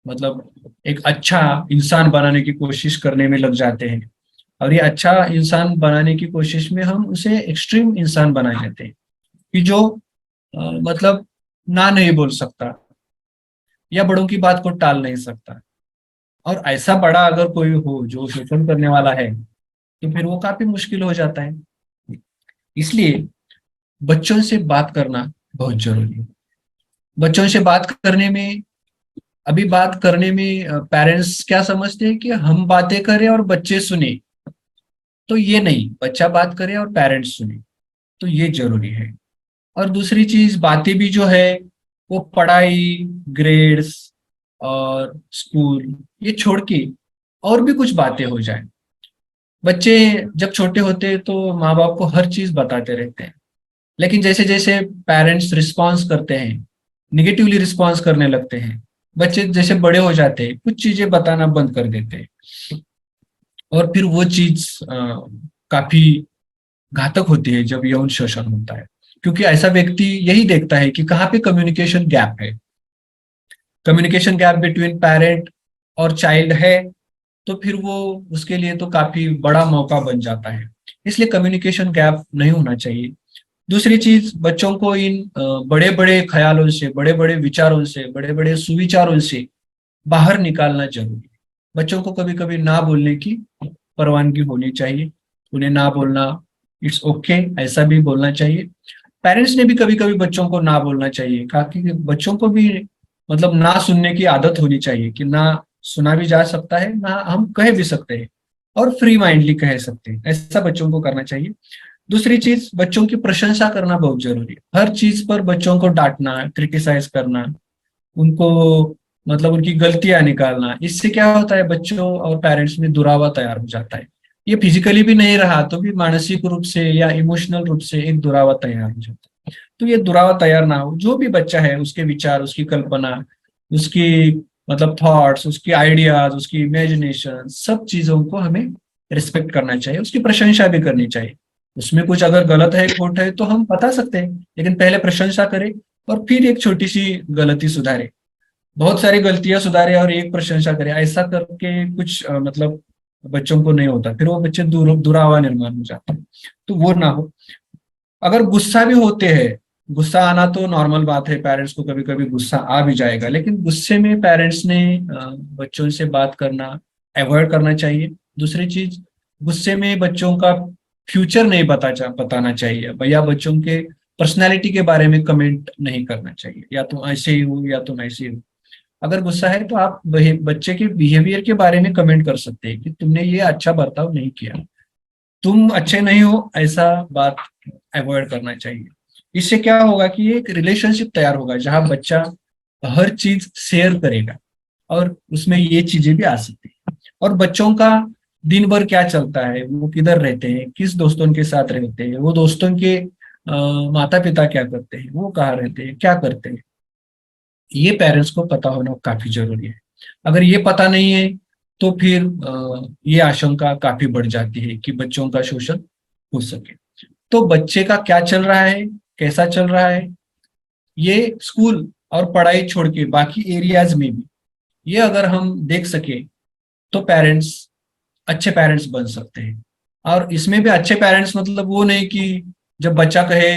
मतलब एक अच्छा इंसान बनाने की कोशिश करने में लग जाते हैं, और ये अच्छा इंसान बनाने की कोशिश में हम उसे एक्सट्रीम इंसान बना देते हैं कि जो मतलब ना नहीं बोल सकता या बड़ों की बात को टाल नहीं सकता। और ऐसा बड़ा अगर कोई हो जो शोषण करने वाला है, तो फिर वो काफी मुश्किल हो जाता है। इसलिए बच्चों से बात करना बहुत जरूरी है। बच्चों से बात करने में, अभी बात करने में पेरेंट्स क्या समझते हैं कि हम बातें करें और बच्चे सुने, तो ये नहीं, बच्चा बात करे और पेरेंट्स सुने, तो ये जरूरी है। और दूसरी चीज, बातें भी जो है वो पढ़ाई, ग्रेड्स और स्कूल ये छोड़ के और भी कुछ बातें हो जाए। बच्चे जब छोटे होते हैं तो माँ बाप को हर चीज बताते रहते हैं, लेकिन जैसे जैसे पेरेंट्स रिस्पॉन्स करते हैं, निगेटिवली रिस्पॉन्स करने लगते हैं, बच्चे जैसे बड़े हो जाते हैं कुछ चीजें बताना बंद कर देते हैं, और फिर वो चीज काफी घातक होती है जब यौन शोषण होता है। क्योंकि ऐसा व्यक्ति यही देखता है कि कहाँ पे कम्युनिकेशन गैप है, कम्युनिकेशन गैप बिटवीन पेरेंट और चाइल्ड है, तो फिर वो उसके लिए तो काफी बड़ा मौका बन जाता है। इसलिए कम्युनिकेशन गैप नहीं होना चाहिए। दूसरी चीज, बच्चों को इन बड़े बड़े ख्यालों से, बड़े बड़े विचारों से, बड़े बड़े सुविचारों से बाहर निकालना जरूरी है। बच्चों को कभी कभी ना बोलने की परवानगी होनी चाहिए, उन्हें ना बोलना इट्स ओके ऐसा भी बोलना चाहिए। पेरेंट्स ने भी कभी कभी बच्चों को ना बोलना चाहिए, ताकि बच्चों को भी मतलब ना सुनने की आदत होनी चाहिए कि ना सुना भी जा सकता है, ना हम कह भी सकते हैं और फ्री माइंडली कह सकते हैं, ऐसा बच्चों को करना चाहिए। दूसरी चीज, बच्चों की प्रशंसा करना बहुत जरूरी है। हर चीज पर बच्चों को डांटना, क्रिटिसाइज करना, उनको मतलब उनकी गलतियां निकालना, इससे क्या होता है, बच्चों और पेरेंट्स में दुरावा तैयार हो जाता है। ये फिजिकली भी नहीं रहा तो भी मानसिक रूप से या इमोशनल रूप से एक दुरावा तैयार हो जाता है। तो ये दुरावा तैयार ना हो, जो भी बच्चा है उसके विचार, उसकी कल्पना, उसकी मतलब थॉट्स, उसकी आइडियाज, उसकी इमेजिनेशन, सब चीजों को हमें रिस्पेक्ट करना चाहिए, उसकी प्रशंसा भी करनी चाहिए। उसमें कुछ अगर गलत है, खोट है, तो हम बता सकते हैं, लेकिन पहले प्रशंसा करें और फिर एक छोटी सी गलती सुधारे। बहुत सारी गलतियां सुधारे और एक प्रशंसा करे, ऐसा करके कुछ मतलब बच्चों को नहीं होता, फिर वो बच्चे दुरावा निर्माण हो जाता है, तो वो ना हो। अगर गुस्सा भी होते हैं, गुस्सा आना तो नॉर्मल बात है, पेरेंट्स को कभी कभी गुस्सा आ भी जाएगा, लेकिन गुस्से में पेरेंट्स ने बच्चों से बात करना अवॉइड करना चाहिए। दूसरी चीज, गुस्से में बच्चों का फ्यूचर नहीं बताना चाहिए, भैया बच्चों के पर्सनैलिटी के बारे में कमेंट नहीं करना चाहिए, या तुम ऐसे ही हो या तुम ऐसे ही हो। अगर गुस्सा है तो आप बच्चे के बिहेवियर के बारे में कमेंट कर सकते हैं कि तुमने ये अच्छा बर्ताव नहीं किया, तुम अच्छे नहीं हो, ऐसा बात अवॉइड करना चाहिए। इससे क्या होगा कि एक रिलेशनशिप तैयार होगा जहां बच्चा हर चीज शेयर करेगा और उसमें ये चीजें भी आ सकती है। और बच्चों का दिन भर क्या चलता है, वो किधर रहते हैं, किस दोस्तों के साथ रहते हैं, वो दोस्तों के माता पिता क्या करते हैं, वो कहाँ रहते हैं, क्या करते हैं, ये पेरेंट्स को पता होना काफी जरूरी है। अगर ये पता नहीं है तो फिर ये आशंका काफी बढ़ जाती है कि बच्चों का शोषण हो सके। तो बच्चे का क्या चल रहा है, कैसा चल रहा है, ये स्कूल और पढ़ाई छोड़ के बाकी एरियाज में भी ये अगर हम देख सके तो पेरेंट्स अच्छे पेरेंट्स बन सकते हैं। और इसमें भी अच्छे पेरेंट्स मतलब वो नहीं कि जब बच्चा कहे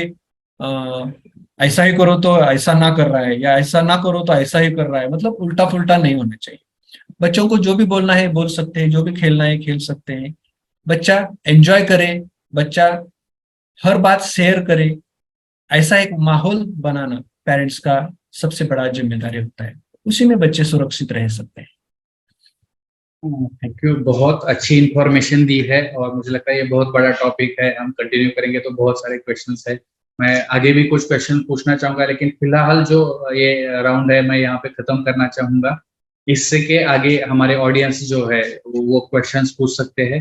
ऐसा ही करो तो ऐसा ना कर रहा है, या ऐसा ना करो तो ऐसा ही कर रहा है, मतलब उल्टा पुल्टा नहीं होना चाहिए। बच्चों को जो भी बोलना है बोल सकते हैं, जो भी खेलना है खेल सकते हैं, बच्चा एंजॉय करे, बच्चा हर बात शेयर करे, ऐसा एक माहौल बनाना पेरेंट्स का सबसे बड़ा जिम्मेदारी होता है, उसी में बच्चे सुरक्षित रह सकते हैं। थैंक यू, बहुत अच्छी इंफॉर्मेशन दी है और मुझे लगता है ये बहुत बड़ा टॉपिक है, हम कंटिन्यू करेंगे तो बहुत सारे क्वेश्चंस है। मैं आगे भी कुछ क्वेश्चन पूछना चाहूंगा, लेकिन फिलहाल जो ये राउंड है मैं यहाँ पे खत्म करना चाहूंगा। इससे के आगे हमारे ऑडियंस जो है वो क्वेश्चंस पूछ सकते हैं।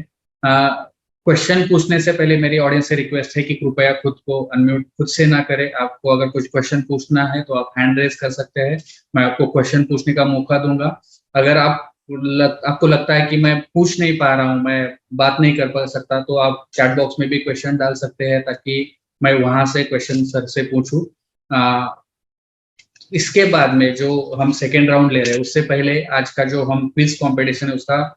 क्वेश्चन पूछने से पहले मेरी ऑडियंस से रिक्वेस्ट है कि कृपया खुद को अनम्यूट खुद से ना करें। आपको अगर कुछ क्वेश्चन पूछना है तो आप हैंड रेज कर सकते हैं, मैं आपको क्वेश्चन पूछने का मौका दूंगा। अगर आपको लगता है कि मैं पूछ नहीं पा रहा हूं, मैं बात नहीं कर पा सकता, तो आप चैट बॉक्स में भी क्वेश्चन डाल सकते हैं ताकि मैं वहां से क्वेश्चन सर से पूछूं। इसके बाद में जो हम सेकेंड राउंड ले रहे हैं, उससे पहले आज का जो हम क्विज कॉम्पिटिशन है उसका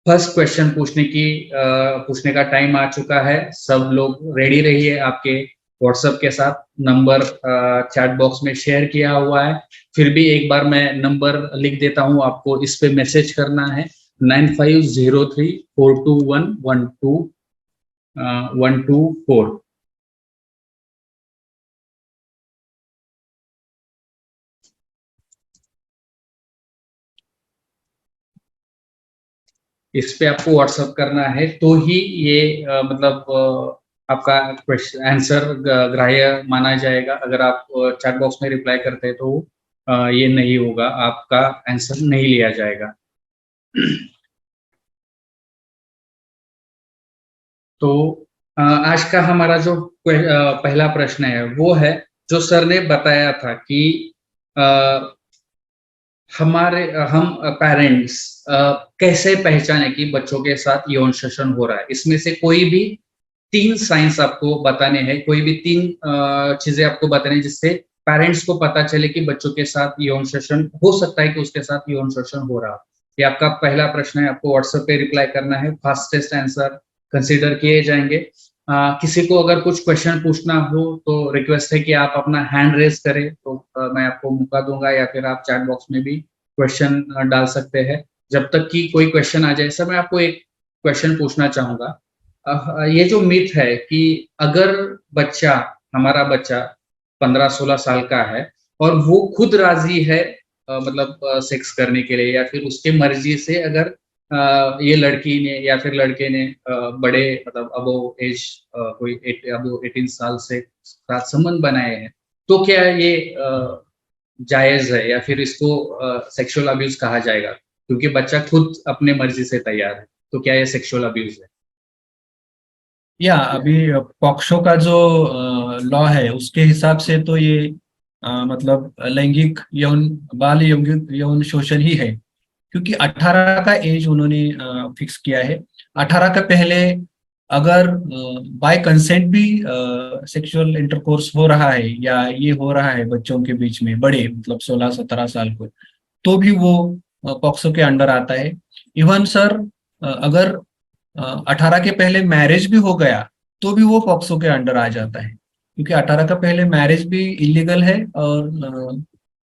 फर्स्ट क्वेश्चन पूछने का टाइम आ चुका है। सब लोग रेडी रहिए, आपके व्हाट्सएप के साथ नंबर चैट बॉक्स में शेयर किया हुआ है। फिर भी एक बार मैं नंबर लिख देता हूं, आपको इस पे मैसेज करना है 950342112124। इस पे आपको व्हाट्सअप करना है तो ही ये आपका क्वेश्चन आंसर ग्राह्य माना जाएगा। अगर आप चैट बॉक्स में रिप्लाई करते हैं तो ये नहीं होगा, आपका आंसर नहीं लिया जाएगा। तो आज का हमारा जो पहला प्रश्न है वो है, जो सर ने बताया था कि हम पेरेंट्स कैसे पहचाने कि बच्चों के साथ यौन शोषण हो रहा है। इसमें से कोई भी 3 साइंस आपको बताने हैं, कोई भी 3 चीजें आपको बताने हैं जिससे पेरेंट्स को पता चले कि बच्चों के साथ यौन शोषण हो सकता है, कि उसके साथ यौन शोषण हो रहा है। ये आपका पहला प्रश्न है, आपको व्हाट्सएप पे रिप्लाई करना है, फास्टेस्ट आंसर कंसीडर किए जाएंगे। किसी को अगर कुछ क्वेश्चन पूछना हो तो रिक्वेस्ट है कि आप अपना हैंड रेज करें, तो मैं आपको मौका दूंगा, या फिर आप चैट बॉक्स में भी क्वेश्चन डाल सकते हैं जब तक कि कोई क्वेश्चन आ जाए। सर मैं आपको एक क्वेश्चन पूछना चाहूंगा। ये जो मिथ है कि अगर हमारा बच्चा 15-16 साल का है और वो खुद राजी है सेक्स करने के लिए, या फिर उसके मर्जी से अगर ये लड़की ने या फिर लड़के ने बड़े अबो एज कोई अबो 18 साल से साथ संबंध बनाए हैं, तो क्या ये जायज है या फिर इसको सेक्सुअल अब्यूज कहा जाएगा? क्योंकि बच्चा खुद अपने मर्जी से तैयार है, तो क्या ये सेक्सुअल अब्यूज है? या अभी पॉक्सो का जो लॉ है उसके हिसाब से तो ये मतलब लैंगिक यौन बाल यौन यौन शोषण ही है, क्योंकि 18 का एज उन्होंने फिक्स किया है। 18 का पहले अगर बाय कंसेंट भी सेक्सुअल इंटरकोर्स हो रहा है या ये हो रहा है बच्चों के बीच में, बड़े मतलब 16-17 साल को, तो भी वो पॉक्सो के अंडर आता है। इवन सर अगर 18 के पहले मैरिज भी हो गया तो भी वो पॉक्सो के अंडर आ जाता है, क्योंकि 18 का पहले मैरिज भी इलीगल है और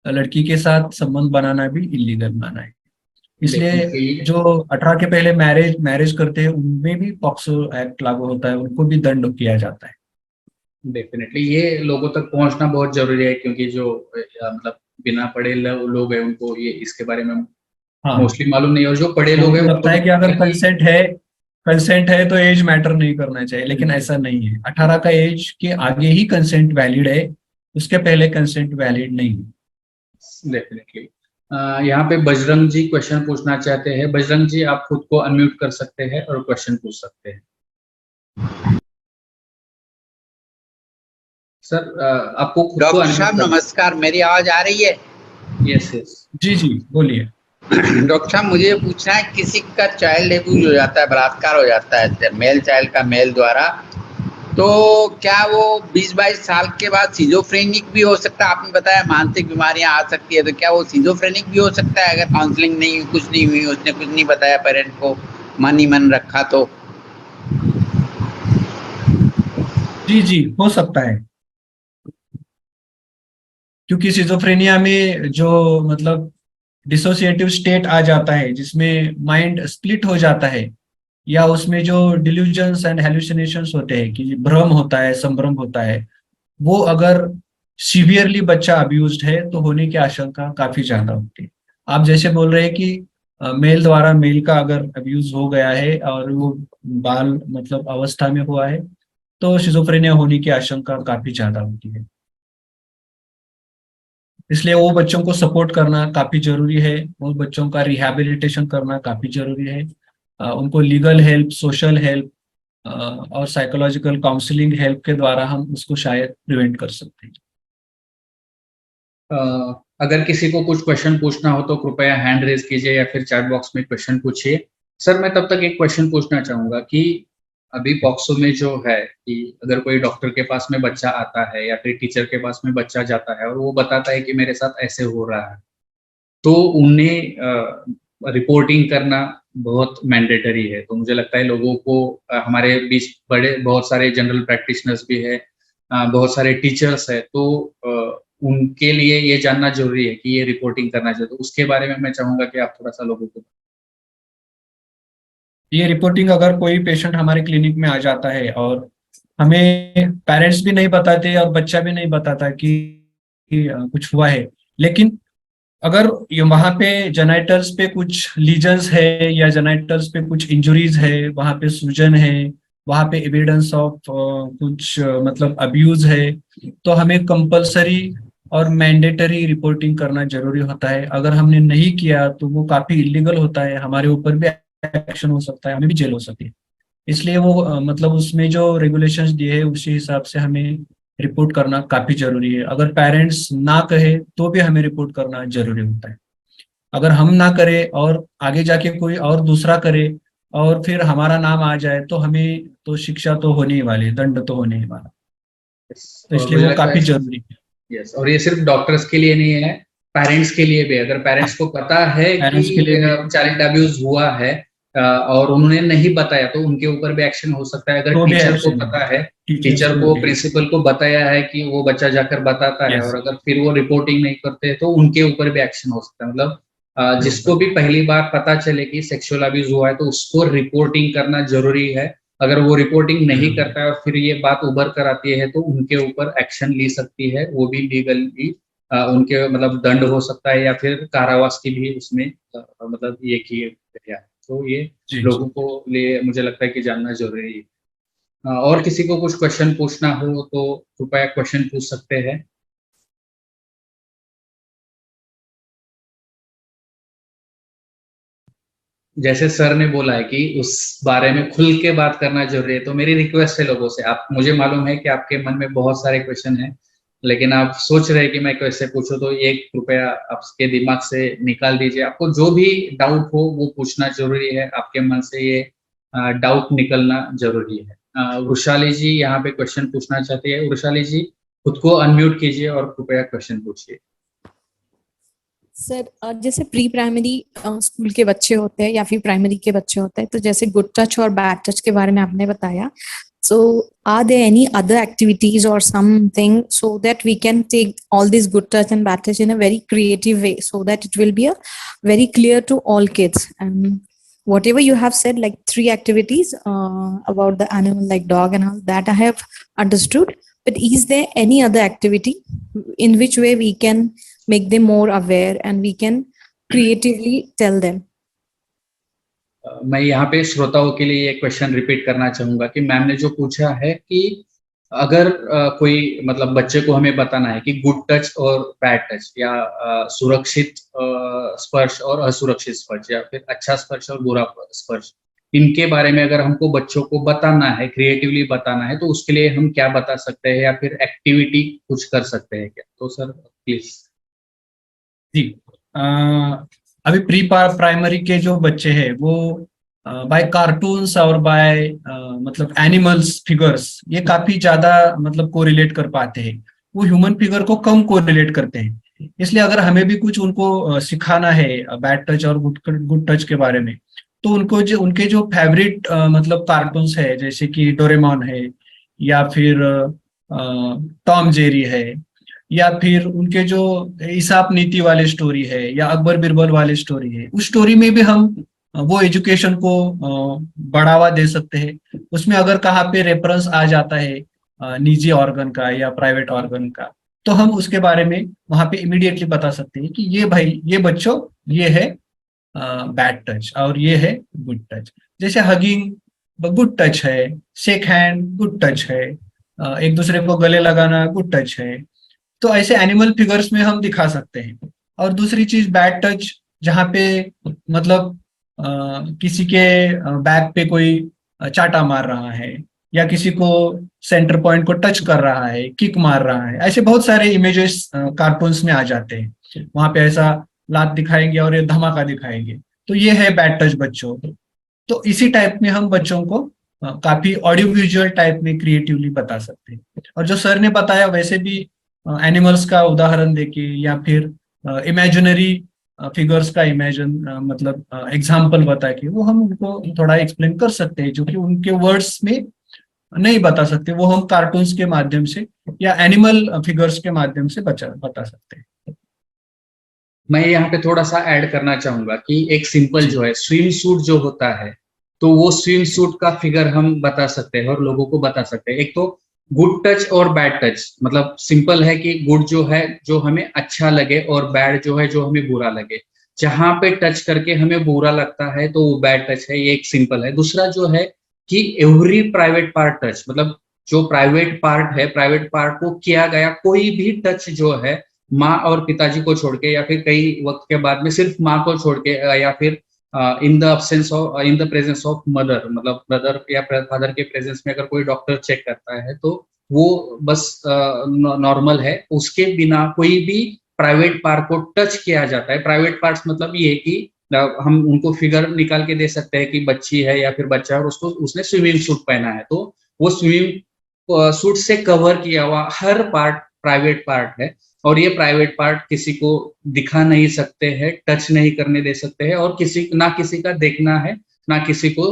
लड़की के साथ संबंध बनाना भी इलीगल माना है। इसलिए जो 18 के पहले मैरिज करते हैं उनमें भी पॉक्सो एक्ट लागू होता है, उनको भी दंड किया जाता है। डेफिनेटली ये लोगों तक पहुंचना बहुत जरूरी है, क्योंकि जो बिना पढ़े लोग हैं उनको ये इसके बारे में मोस्टली मालूम नहीं, और जो पढ़े लोग हैं लगता है कि अगर कंसेंट है तो एज मैटर नहीं करना चाहिए, लेकिन ऐसा नहीं है। 18 का एज के आगे ही कंसेंट वैलिड है, उसके पहले कंसेंट वैलिड नहीं है। डेफिनेटली। यहाँ पे बजरंग जी क्वेश्चन पूछना चाहते हैं। बजरंग जी आप खुद को अनम्यूट कर सकते हैं और क्वेश्चन पूछ सकते हैं। सर आपको खुद को डॉक्टर साहब नमस्कार, मेरी आवाज आ रही है? यस यस जी जी बोलिए। डॉक्टर साहब मुझे ये पूछना है, किसी का चाइल्ड एब्यूज हो जाता है, बलात्कार हो जाता है मेल चाइल्ड का मेल द्वारा, तो क्या वो 20-22 साल के बाद सिजोफ्रेनिक भी हो सकता है? आपने बताया मानसिक बीमारियां आ सकती है, तो क्या वो सिजोफ्रेनिक भी हो सकता है अगर काउंसलिंग नहीं, कुछ नहीं हुई, उसने कुछ नहीं बताया पेरेंट को, मन ही मन रखा तो? जी जी हो सकता है, क्योंकि सिजोफ्रेनिया में जो मतलब डिसोसिएटिव स्टेट आ जाता है जिसमें माइंड स्प्लिट हो जाता है, या उसमें जो डिल्यूजन्स एंड हेलुसिनेशंस होते हैं कि भ्रम होता है, संभ्रम होता है, वो अगर सीवियरली बच्चा अब्यूज्ड है तो होने की आशंका काफी ज्यादा होती है। आप जैसे बोल रहे हैं कि मेल द्वारा मेल का अगर अब्यूज हो गया है और वो बाल मतलब अवस्था में हुआ है, तो सिजोफ्रेनिया होने की आशंका काफी ज्यादा होती है। इसलिए वो बच्चों को सपोर्ट करना काफी जरूरी है, वो बच्चों का रिहैबिलिटेशन करना काफी जरूरी है, उनको लीगल हेल्प, सोशल हेल्प और साइकोलॉजिकल काउंसलिंग हेल्प के द्वारा हम उसको शायद प्रिवेंट कर सकते हैं। अगर किसी को कुछ क्वेश्चन पूछना हो तो कृपया हैंड रेज कीजिए या फिर चैट बॉक्स में क्वेश्चन पूछिए। सर मैं तब तक एक क्वेश्चन पूछना चाहूंगा कि अभी पॉक्सो में जो है कि अगर कोई डॉक्टर के पास में बच्चा आता है या फिर टीचर के पास में बच्चा जाता है और वो बताता है कि मेरे साथ ऐसे हो रहा है, तो उन्हें रिपोर्टिंग करना बहुत मैंडेटरी है। तो मुझे लगता है लोगों को हमारे बीच बड़े बहुत सारे जनरल प्रैक्टिशनर्स भी है, बहुत सारे टीचर्स है, तो उनके लिए ये जानना जरूरी है कि ये रिपोर्टिंग करना चाहिए। तो उसके बारे में मैं चाहूंगा कि आप थोड़ा सा लोगों को। ये रिपोर्टिंग अगर कोई पेशेंट हमारे क्लिनिक में आ जाता है और हमें पेरेंट्स भी नहीं बताते और बच्चा भी नहीं बताता कि कुछ हुआ है, लेकिन अगर ये वहां पे जेनाइटल्स पे कुछ लीजन्स है या जेनाइटल्स पे कुछ इंजुरीज है, वहां पे सूजन है, वहां पे एविडेंस ऑफ कुछ मतलब अब्यूज है, तो हमें कंपलसरी और मैंडेटरी रिपोर्टिंग करना जरूरी होता है। अगर हमने नहीं किया तो वो काफी इलीगल होता है, हमारे ऊपर भी एक्शन हो सकता है, हमें भी जेल हो सकती है। इसलिए वो मतलब उसमें जो रेगुलेशंस दिए है उसी हिसाब से हमें रिपोर्ट करना काफी जरूरी है। अगर पेरेंट्स ना कहे तो भी हमें रिपोर्ट करना जरूरी होता है। अगर हम ना करें और आगे जाके कोई और दूसरा करे और फिर हमारा नाम आ जाए तो हमें तो शिक्षा तो होने ही वाली है, दंड तो होने ही वाला। तो और इसलिए मुझे वो लगता काफी है जरूरी है। यस, और ये सिर्फ डॉक्टर्स के लिए नहीं है, पेरेंट्स के लिए भी। अगर पेरेंट्स को पता है कि पेरेंट्स के लिए भी चाइल्ड अब्यूज हुआ है और उन्होंने नहीं बताया तो उनके ऊपर भी एक्शन हो सकता है। अगर तो भी टीचर को एक्शन पता है, टीचर्स टीचर पे को भी। प्रिंसिपल को बताया है कि वो बच्चा जाकर बताता है यस, और अगर फिर वो रिपोर्टिंग नहीं करते तो उनके ऊपर भी एक्शन हो सकता है। मतलब जिसको बिल्कुल। भी पहली बार पता चले कि सेक्सुअल अब्यूज हुआ है तो उसको रिपोर्टिंग करना जरूरी है। अगर वो रिपोर्टिंग नहीं जरूरी। करता है और फिर ये बात उभर कर आती है तो उनके ऊपर एक्शन ली सकती है, वो भी लीगली उनके मतलब दंड हो सकता है या फिर कारावास की भी उसमें मतलब ये की गया है। तो ये जी जी। लोगों को लिए मुझे लगता है कि जानना जरूरी है। और किसी को कुछ क्वेश्चन पूछना हो तो कृपया क्वेश्चन पूछ सकते हैं। जैसे सर ने बोला है कि उस बारे में खुल के बात करना जरूरी है, तो मेरी रिक्वेस्ट है लोगों से, आप मुझे मालूम है कि आपके मन में बहुत सारे क्वेश्चन हैं, लेकिन आप सोच रहे हैं कि मैं कैसे पूछूं, तो ये कृपया आपके दिमाग से निकाल दीजिए। आपको जो भी डाउट हो वो पूछना जरूरी है, आपके मन से ये डाउट निकलना जरूरी है। वृषाली जी यहाँ पे क्वेश्चन पूछना चाहती है। वृषाली जी खुद को अनम्यूट कीजिए और कृपया क्वेश्चन पूछिए। सर जैसे प्री प्राइमरी स्कूल के बच्चे होते हैं या फिर प्राइमरी के बच्चे होते हैं, तो जैसे गुड टच और बैड टच के बारे में आपने बताया, so are there any other activities or something so that we can take all this good touch and bad touch in a very creative way so that it will be a very clear to all kids? And whatever you have said, like 3 activities about the animal like dog and all that I have understood, but is there any other activity in which way we can make them more aware and we can creatively tell them? मैं यहाँ पे श्रोताओं के लिए ये question repeat करना चाहूंगा कि मैम ने जो पूछा है कि अगर कोई मतलब बच्चे को हमें बताना है कि गुड टच और बैड टच या सुरक्षित स्पर्श और असुरक्षित स्पर्श या फिर अच्छा स्पर्श और बुरा स्पर्श, इनके बारे में अगर हमको बच्चों को बताना है, क्रिएटिवली बताना है, तो उसके लिए हम क्या बता सकते हैं या फिर एक्टिविटी कुछ कर सकते हैं क्या? तो सर प्लीज। जी। अ, अभी प्री प्राइमरी के जो बच्चे हैं वो बाय कार्टून्स और बाय मतलब एनिमल्स फिगर्स ये काफी ज्यादा मतलब कोरिलेट कर पाते हैं। वो ह्यूमन फिगर को कम कोरिलेट करते हैं। इसलिए अगर हमें भी कुछ उनको सिखाना है बैड टच और गुड टच के बारे में, तो उनको जो उनके जो फेवरेट मतलब कार्टून्स है, जैसे कि डोरेमोन है या फिर टॉम जेरी है या फिर उनके जो ईसाप नीति वाले स्टोरी है या अकबर बिरबल वाले स्टोरी है, उस स्टोरी में भी हम वो एजुकेशन को बढ़ावा दे सकते हैं। उसमें अगर कहाँ पे रेफरेंस आ जाता है निजी ऑर्गन का या प्राइवेट ऑर्गन का, तो हम उसके बारे में वहां पे इमीडिएटली बता सकते हैं कि ये भाई ये बच्चों ये है बैड टच और ये है गुड टच। जैसे हगिंग गुड टच है, शेक हैंड गुड टच है, एक दूसरे को गले लगाना गुड टच है। तो ऐसे एनिमल फिगर्स में हम दिखा सकते हैं। और दूसरी चीज बैड टच, जहाँ पे मतलब किसी के बैक पे कोई चाटा मार रहा है, या किसी को सेंटर पॉइंट को टच कर रहा है, किक मार रहा है, ऐसे बहुत सारे इमेजेस कार्टून्स में आ जाते हैं। वहां पे ऐसा लात दिखाएंगे और ये धमाका दिखाएंगे, तो ये है बैड टच बच्चों। तो इसी टाइप में हम बच्चों को काफी ऑडियो विजुअल टाइप में क्रिएटिवली बता सकते हैं। और जो सर ने बताया वैसे भी एनिमल्स का उदाहरण देके या फिर इमेजिनरी फिगर्स का मतलब एग्जाम्पल बता के वो हम उनको थोड़ा एक्सप्लेन कर सकते हैं, जो कि उनके वर्ड्स में नहीं बता सकते, वो हम कार्टून्स के माध्यम से या एनिमल फिगर्स के माध्यम से बता सकते हैं। मैं यहाँ पे थोड़ा सा ऐड करना चाहूंगा कि एक सिंपल जी। जो है स्विम सूट जो होता है, तो वो स्विम सूट का फिगर हम बता सकते हैं और लोगों को बता सकते हैं। एक तो गुड टच और बैड टच, मतलब सिंपल है कि गुड जो है जो हमें अच्छा लगे और बैड जो है जो हमें बुरा लगे। जहां पे टच करके हमें बुरा लगता है तो वो बैड टच है, ये एक सिंपल है। दूसरा जो है कि एवरी प्राइवेट पार्ट टच, मतलब जो प्राइवेट पार्ट है, प्राइवेट पार्ट को किया गया कोई भी टच जो है माँ और पिताजी को छोड़ के, या फिर कई वक्त के बाद में सिर्फ माँ को छोड़ के, या फिर in the presence of mother, मतलब ब्रदर या फादर के प्रेजेंस में अगर कोई डॉक्टर चेक करता है तो वो बस नॉर्मल है। उसके बिना कोई भी प्राइवेट पार्ट को टच किया जाता है। प्राइवेट पार्ट्स मतलब ये कि हम उनको फिगर निकाल के दे सकते हैं कि बच्ची है या फिर बच्चा है और उसको उसने स्विमिंग सूट पहना है, तो वो स्विमिंग सूट से कवर किया हुआ हर पार्ट प्राइवेट पार्ट है। और ये प्राइवेट पार्ट किसी को दिखा नहीं सकते हैं, टच नहीं करने दे सकते हैं, और किसी का देखना है, ना किसी को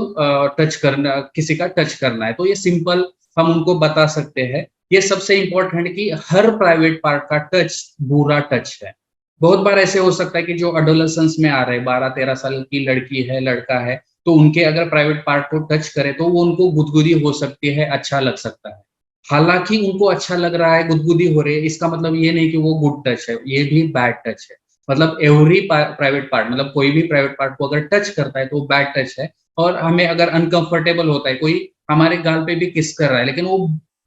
टच करना, किसी का टच करना है। तो ये सिंपल हम उनको बता सकते हैं। ये सबसे इंपॉर्टेंट कि हर प्राइवेट पार्ट का टच बुरा टच है। बहुत बार ऐसे हो सकता है कि जो एडोलेसेंस में आ रहे हैं, 12-13 साल की लड़की है, लड़का है, तो उनके अगर प्राइवेट पार्ट को टच करे तो वो उनको गुदगुदी हो सकती है, अच्छा लग सकता है। हालांकि उनको अच्छा लग रहा है, गुदगुदी हो रही है, इसका मतलब ये नहीं कि वो गुड टच है, ये भी बैड टच है। मतलब एवरी प्राइवेट पार्ट, मतलब कोई भी प्राइवेट पार्ट को अगर टच करता है तो वो बैड टच है। और हमें अगर अनकंफर्टेबल होता है, कोई हमारे गाल पे भी किस कर रहा है लेकिन वो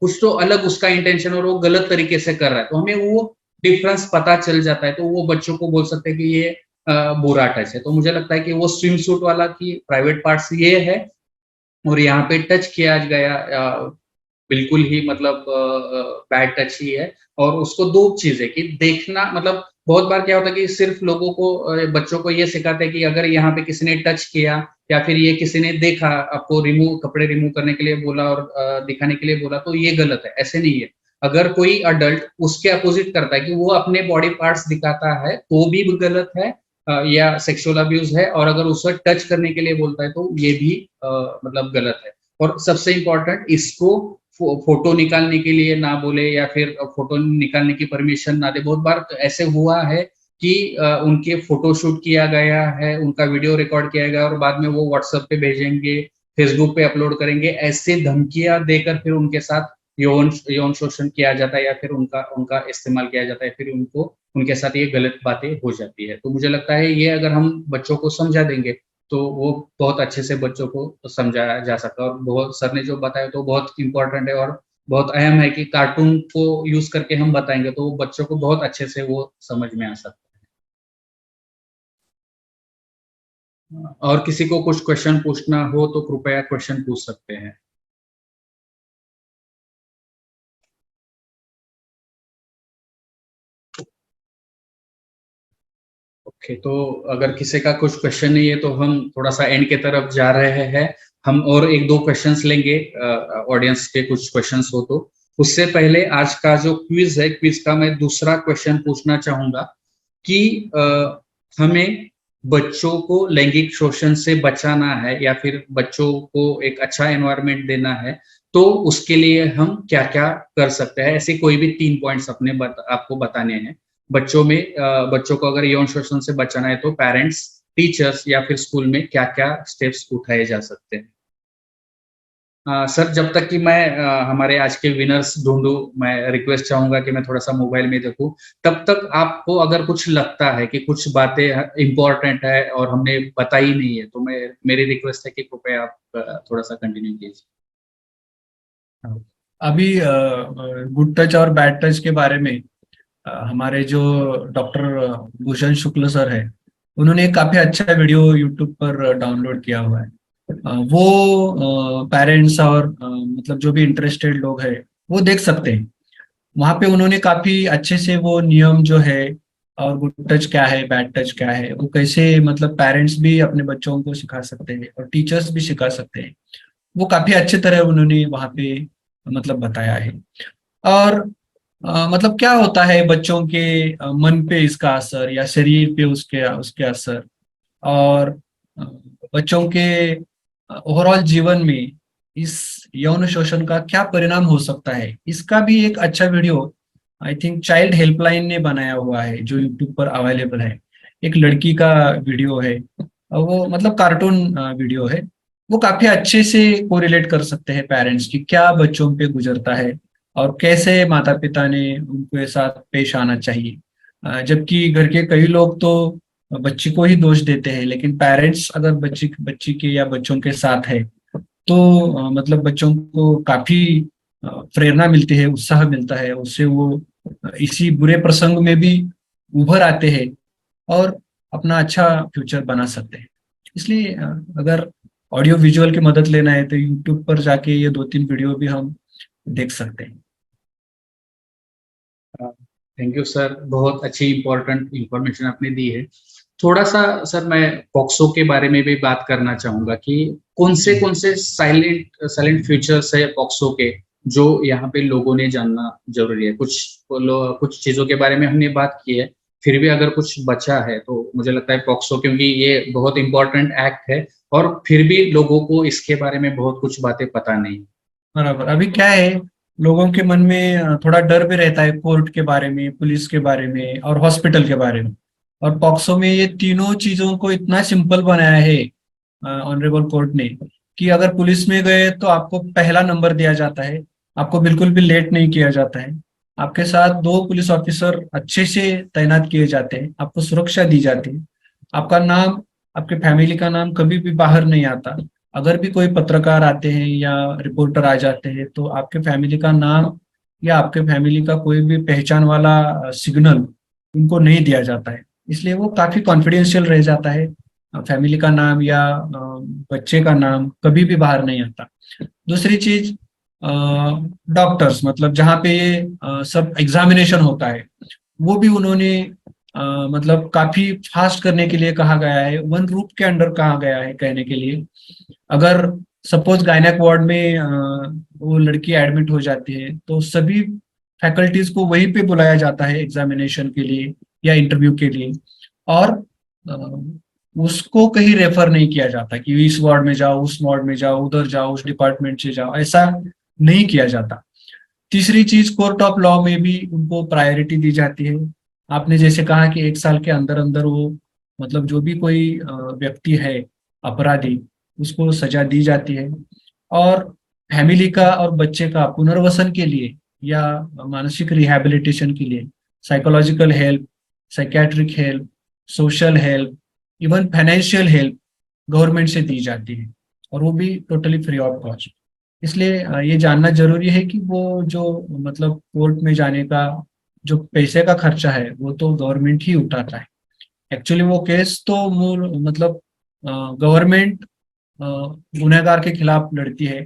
कुछ तो अलग उसका इंटेंशन और वो गलत तरीके से कर रहा है, तो हमें वो डिफरेंस पता चल जाता है, तो वो बच्चों को बोल सकते हैं कि ये बुरा टच है। तो मुझे लगता है कि वो स्विम सूट वाला की प्राइवेट पार्ट्स ये है, और यहाँ पे टच किया गया बिल्कुल ही मतलब बैड टच ही है। और उसको दो चीजें कि देखना, मतलब बहुत बार क्या होता है कि सिर्फ लोगों को बच्चों को ये सिखाते हैं कि अगर यहाँ पे किसी ने टच किया या फिर ये किसी ने देखा, आपको कपड़े रिमूव करने के लिए बोला और दिखाने के लिए बोला, तो ये गलत है। ऐसे नहीं है। अगर कोई अडल्ट उसके अपोजिट करता है कि वो अपने बॉडी पार्ट्स दिखाता है तो भी गलत है, या सेक्सुअल अब्यूज है। और अगर उसे टच करने के लिए बोलता है तो ये भी मतलब गलत है। और सबसे इम्पोर्टेंट, इसको फोटो निकालने के लिए ना बोले या फिर फोटो निकालने की परमिशन ना दे। बहुत बार ऐसे हुआ है कि उनके फोटो शूट किया गया है, उनका वीडियो रिकॉर्ड किया गया और बाद में वो व्हाट्सएप पे भेजेंगे, फेसबुक पे अपलोड करेंगे, ऐसे धमकियां देकर फिर उनके साथ यौन शोषण किया जाता है या फिर उनका उनका इस्तेमाल किया जाता है, फिर उनके साथ ये गलत बातें हो जाती है। तो मुझे लगता है ये अगर हम बच्चों को समझा देंगे तो वो बहुत अच्छे से बच्चों को समझाया जा सकता है। और बहुत सर ने जो बताया तो बहुत इंपॉर्टेंट है और बहुत अहम है कि कार्टून को यूज करके हम बताएंगे तो वो बच्चों को बहुत अच्छे से वो समझ में आ सकता है। और किसी को कुछ क्वेश्चन पूछना हो तो कृपया क्वेश्चन पूछ सकते हैं। ओके, तो अगर किसी का कुछ क्वेश्चन नहीं है तो हम थोड़ा सा एंड के तरफ जा रहे हैं। हम और एक दो क्वेश्चंस लेंगे, ऑडियंस के कुछ क्वेश्चंस हो तो। उससे पहले आज का जो क्विज है, क्विज का मैं दूसरा क्वेश्चन पूछना चाहूंगा कि हमें बच्चों को लैंगिक शोषण से बचाना है या फिर बच्चों को एक अच्छा एनवायरनमेंट देना है, तो उसके लिए हम क्या क्या कर सकते हैं। ऐसे कोई भी 3 पॉइंट्स आपको बताने हैं। बच्चों को अगर यौन शोषण से बचाना है तो पेरेंट्स, टीचर्स या फिर स्कूल में क्या क्या स्टेप्स उठाए जा सकते हैं। सर, जब तक कि मैं हमारे आज के विनर्स ढूंढूं, मैं रिक्वेस्ट चाहूंगा कि मैं थोड़ा सा मोबाइल में देखूं। तब तक आपको अगर कुछ लगता है कि कुछ बातें इंपॉर्टेंट है और हमने बताई नहीं है, तो मेरी रिक्वेस्ट है कि कृपया आप थोड़ा सा कंटिन्यू कीजिए। अभी गुड टच और बैड टच के बारे में हमारे जो डॉक्टर भूषण शुक्ल सर है, उन्होंने एक काफी अच्छा वीडियो यूट्यूब पर डाउनलोड किया हुआ है। वो पेरेंट्स और मतलब जो भी इंटरेस्टेड लोग हैं वो देख सकते हैं। वहां पे उन्होंने काफी अच्छे से वो नियम जो है और गुड टच क्या है बैड टच क्या है वो कैसे मतलब पेरेंट्स भी अपने बच्चों को सिखा सकते हैं और टीचर्स भी सिखा सकते हैं, वो काफी अच्छे तरह उन्होंने वहां पे मतलब बताया है। और मतलब क्या होता है बच्चों के मन पे इसका असर या शरीर पे उसके उसके असर, और अ, बच्चों के ओवरऑल जीवन में इस यौन शोषण का क्या परिणाम हो सकता है, इसका भी एक अच्छा video I think child helpline ने बनाया हुआ है जो यूट्यूब पर अवेलेबल है। एक लड़की का वीडियो है और वो मतलब कार्टून वीडियो है। वो काफी अच्छे से कोरिलेट कर सकते हैं पेरेंट्स की क्या बच्चों पे गुजरता है और कैसे माता पिता ने उनके साथ पेश आना चाहिए। जबकि घर के कई लोग तो बच्ची को ही दोष देते हैं, लेकिन पेरेंट्स अगर बच्ची बच्ची के या बच्चों के साथ है तो मतलब बच्चों को काफी प्रेरणा मिलती है, उत्साह मिलता है, उससे वो इसी बुरे प्रसंग में भी उभर आते हैं और अपना अच्छा फ्यूचर बना सकते हैं। इसलिए अगर ऑडियो विजुअल की मदद लेना है तो यूट्यूब पर जाके ये 2-3 वीडियो भी हम देख सकते हैं। थैंक यू सर, बहुत अच्छी इंपॉर्टेंट इंफॉर्मेशन आपने दी है। थोड़ा सा सर मैं पॉक्सो के बारे में भी बात करना चाहूंगा कि कौन से साइलेंट फीचर्स है पॉक्सो के जो यहाँ पे लोगों ने जानना जरूरी है। कुछ चीजों के बारे में हमने बात की है, फिर भी अगर कुछ बचा है तो मुझे लगता है पॉक्सो, क्योंकि ये बहुत इंपॉर्टेंट एक्ट है और फिर भी लोगों को इसके बारे में बहुत कुछ बातें पता नहीं। बराबर। अभी क्या है, लोगों के मन में थोड़ा डर भी रहता है कोर्ट के बारे में, पुलिस के बारे में और हॉस्पिटल के बारे में। और पॉक्सो में ये तीनों चीजों को इतना सिंपल बनाया है ऑनरेबल कोर्ट ने कि अगर पुलिस में गए तो आपको पहला नंबर दिया जाता है, आपको बिल्कुल भी लेट नहीं किया जाता है, आपके साथ 2 पुलिस ऑफिसर अच्छे से तैनात किए जाते हैं, आपको सुरक्षा दी जाती है, आपका नाम आपके फैमिली का नाम कभी भी बाहर नहीं आता। अगर भी कोई पत्रकार आते हैं या रिपोर्टर आ जाते हैं तो आपके फैमिली का नाम या आपके फैमिली का कोई भी पहचान वाला सिग्नल उनको नहीं दिया जाता है, इसलिए वो काफी कॉन्फिडेंशियल रह जाता है। फैमिली का नाम या बच्चे का नाम कभी भी बाहर नहीं आता। दूसरी चीज, डॉक्टर्स मतलब जहाँ पे ये सब एग्जामिनेशन होता है वो भी उन्होंने मतलब काफी फास्ट करने के लिए कहा गया है, 1 रूप के अंडर कहा गया है कहने के लिए। अगर सपोज गायनेक वार्ड में वो लड़की एडमिट हो जाती है तो सभी फैकल्टीज को वहीं पे बुलाया जाता है एग्जामिनेशन के लिए या इंटरव्यू के लिए, और उसको कहीं रेफर नहीं किया जाता कि इस वार्ड में जाओ, उस वार्ड में जाओ, उधर जाओ, उस डिपार्टमेंट से जाओ, ऐसा नहीं किया जाता। तीसरी चीज, कोर्ट ऑफ लॉ में भी उनको प्रायोरिटी दी जाती है। आपने जैसे कहा कि 1 साल के अंदर अंदर वो मतलब जो भी कोई व्यक्ति है अपराधी उसको सजा दी जाती है। और फैमिली का और बच्चे का पुनर्वसन के लिए या मानसिक रिहैबिलिटेशन के लिए psychological help, psychiatric help, social help, even financial help government से दी जाती है, और वो भी टोटली फ्री ऑफ कॉस्ट। इसलिए ये जानना जरूरी है कि वो जो मतलब कोर्ट में जाने का जो पैसे का खर्चा है वो तो गवर्नमेंट ही उठाता है। एक्चुअली वो केस तो मूल मतलब गवर्नमेंट गुनहगार के खिलाफ लड़ती है।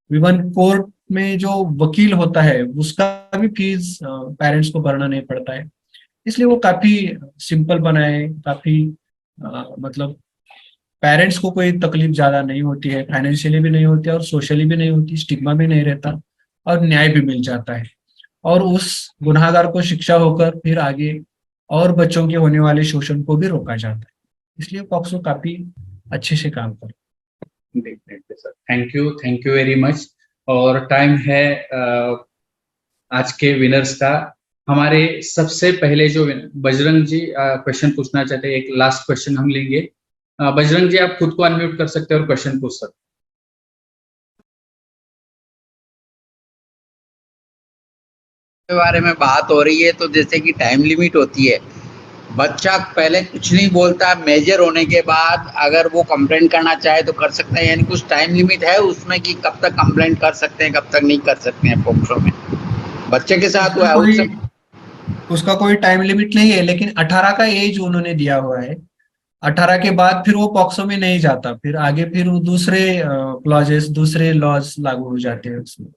इवन कोर्ट में जो वकील होता है उसका भी फीस पेरेंट्स को भरना नहीं पड़ता है। इसलिए वो काफी सिंपल बना है, काफी मतलब पेरेंट्स को कोई तकलीफ ज्यादा नहीं होती है, फाइनेंशियली भी नहीं होती है और सोशली भी नहीं होती, स्टिग्मा भी नहीं रहता और न्याय भी मिल जाता है, और उस गुनहगार को शिक्षा होकर फिर आगे और बच्चों के होने वाले शोषण को भी रोका जाता है। इसलिए पॉक्सो काफी अच्छे से काम कर। Sir thank you very much. और टाइम है आज के विनर्स का। हमारे सबसे पहले जो बजरंग जी क्वेश्चन पूछना चाहते हैं, एक लास्ट क्वेश्चन हम लेंगे। बजरंग जी आप खुद को अनम्यूट कर सकते हैं और क्वेश्चन पूछ सकते हैं। के बारे में बात हो रही है तो जैसे कि टाइम लिमिट होती है, बच्चा पहले कुछ नहीं बोलता, मेजर होने के बाद अगर वो कंप्लेंट करना चाहे तो कर सकते हैं, यानी कुछ टाइम लिमिट है उसमें कि कब तक कंप्लेंट कर सकते हैं कब तक नहीं कर सकते हैं पॉक्सो में? बच्चे के साथ हुआ है उसका कोई टाइम लिमिट नहीं है, लेकिन 18 का एज उन्होंने दिया हुआ है। 18 के बाद फिर वो पॉक्सो में नहीं जाता, फिर आगे फिर वो दूसरे क्लॉजेस, दूसरे लॉज लागू हो जाते हैं उसमें।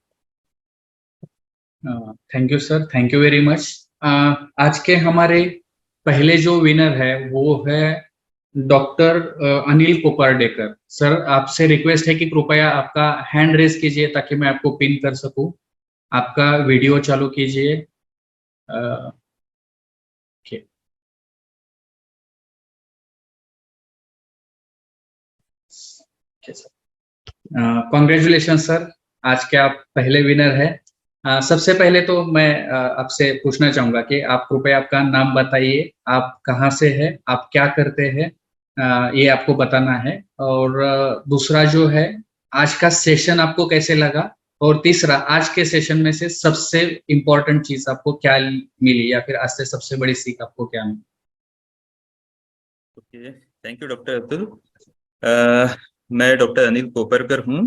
Thank you sir, thank you very much. आज के हमारे पहले जो विनर है वो है डॉक्टर अनिल कोपारडेकर। सर आपसे रिक्वेस्ट है कि कृपया आपका हैंड रेज कीजिए ताकि मैं आपको पिन कर सकूं। आपका वीडियो चालू कीजिए। कॉन्ग्रेचुलेशन सर, आज के आप पहले विनर है। सबसे पहले तो मैं आपसे पूछना चाहूंगा कि आप कृपया आपका नाम बताइए, आप कहाँ से है, आप क्या करते हैं, ये आपको बताना है। और दूसरा जो है, आज का सेशन आपको कैसे लगा, और तीसरा आज के सेशन में से सबसे इम्पोर्टेंट चीज आपको क्या मिली, या फिर आज से सबसे बड़ी सीख आपको क्या मिली। Okay, thank you doctor Atul. मैं डॉक्टर अनिल कोपरकर हूँ।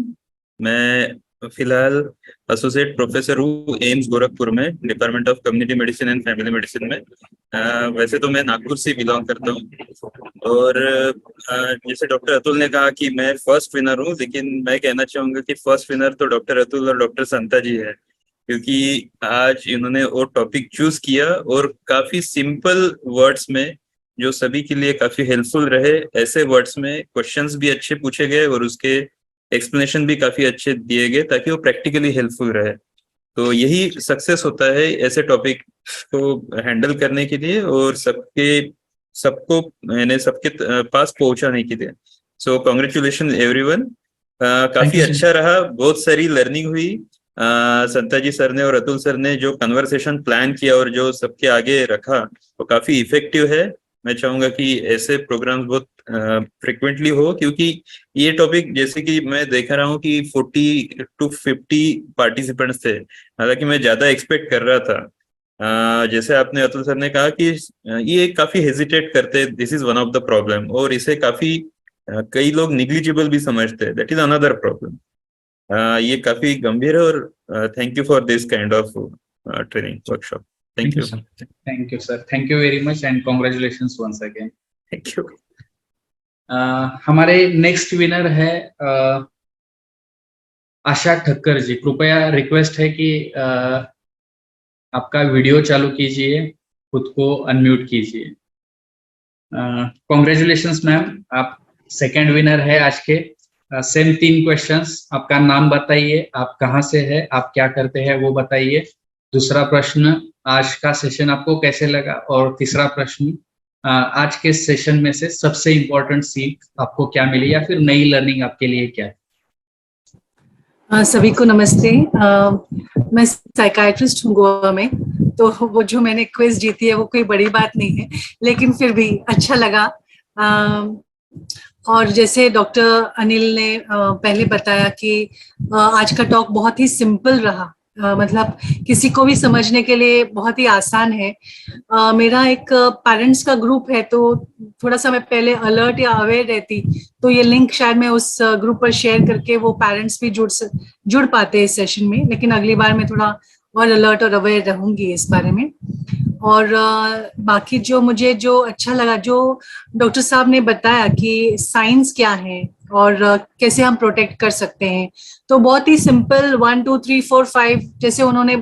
मैं फिलहाल एसोसिएट प्रोफेसर हूँ एम्स गोरखपुर में, department of community medicine and family medicine में। वैसे तो मैं नागपुर से बिलोंग करता हूँ। और जैसे डॉक्टर अतुल ने कहा कि मैं फर्स्ट विनर हूँ, लेकिन मैं कहना चाहूँगा कि फर्स्ट विनर तो डॉक्टर अतुल और डॉक्टर संता जी है, क्योंकि आज इन्होंने वो टॉपिक चूज किया और काफी सिंपल वर्ड्स में, जो सभी के लिए काफी हेल्पफुल रहे, ऐसे वर्ड्स में क्वेश्चंस भी अच्छे पूछे गए और उसके एक्सप्लेनेशन भी काफी अच्छे दिए गए ताकि वो प्रैक्टिकली हेल्पफुल रहे। तो यही सक्सेस होता है ऐसे टॉपिक को हैंडल करने के लिए और सबको यानी सबके पास पहुंचाने के लिए। So congratulation everyone. काफी अच्छा रहा, बहुत सारी लर्निंग हुई। संता जी सर ने और अतुल सर ने जो कन्वर्सेशन प्लान किया और जो सबके आगे रखा वो काफी इफेक्टिव है। मैं चाहूंगा कि ऐसे प्रोग्राम्स बहुत फ्रिक्वेंटली हो, क्योंकि ये टॉपिक जैसे कि मैं देख रहा हूँ कि 40 to 50 पार्टिसिपेंट्स थे, हालांकि मैं ज्यादा एक्सपेक्ट कर रहा था। जैसे आपने अतुल सर ने कहा कि ये काफी हेजिटेट करते, this is one of the problem, और इसे काफी कई लोग निग्लिजिबल भी समझते हैं, दैट इज अनदर प्रॉब्लम। ये काफी गंभीर है और thank you for this kind of training workshop. Thank you. Thank you, sir. Thank you very much and congratulations once again. Thank you. हमारे नेक्स्ट विनर है आशा ठक्कर जी। कृपया रिक्वेस्ट है कि आपका वीडियो चालू कीजिए, खुद को अनम्यूट कीजिए। कॉन्ग्रेचुलेशंस मैम, आप सेकंड विनर है आज के। सेम 3 क्वेश्चंस, आपका नाम बताइए, आप कहाँ से है, आप क्या करते हैं वो बताइए। दूसरा प्रश्न, आज का सेशन आपको कैसे लगा, और तीसरा प्रश्न, आज के सेशन में से सबसे इम्पोर्टेंट सीख आपको क्या मिली, या फिर नई लर्निंग आपके लिए क्या है। सभी को नमस्ते। मैं साइकाइट्रिस्ट हूँ गोवा में, तो वो जो मैंने क्विज जीती है वो कोई बड़ी बात नहीं है, लेकिन फिर भी अच्छा लगा। और जैसे डॉक्टर अनिल ने पहले बताया कि आज का टॉक बहुत ही सिंपल रहा, मतलब किसी को भी समझने के लिए बहुत ही आसान है। मेरा एक पेरेंट्स का ग्रुप है, तो थोड़ा सा मैं पहले अलर्ट या अवेयर रहती तो ये लिंक शायद मैं उस ग्रुप पर शेयर करके वो पेरेंट्स भी जुड़ पाते इस सेशन में, लेकिन अगली बार मैं थोड़ा और अलर्ट और अवेयर रहूंगी इस बारे में। और बाकी मुझे जो अच्छा लगा, जो डॉक्टर साहब ने बताया कि साइंस क्या है और कैसे हम प्रोटेक्ट कर सकते हैं, तो बहुत ही सिंपल 1 2 3 4 5 जैसे उन्होंने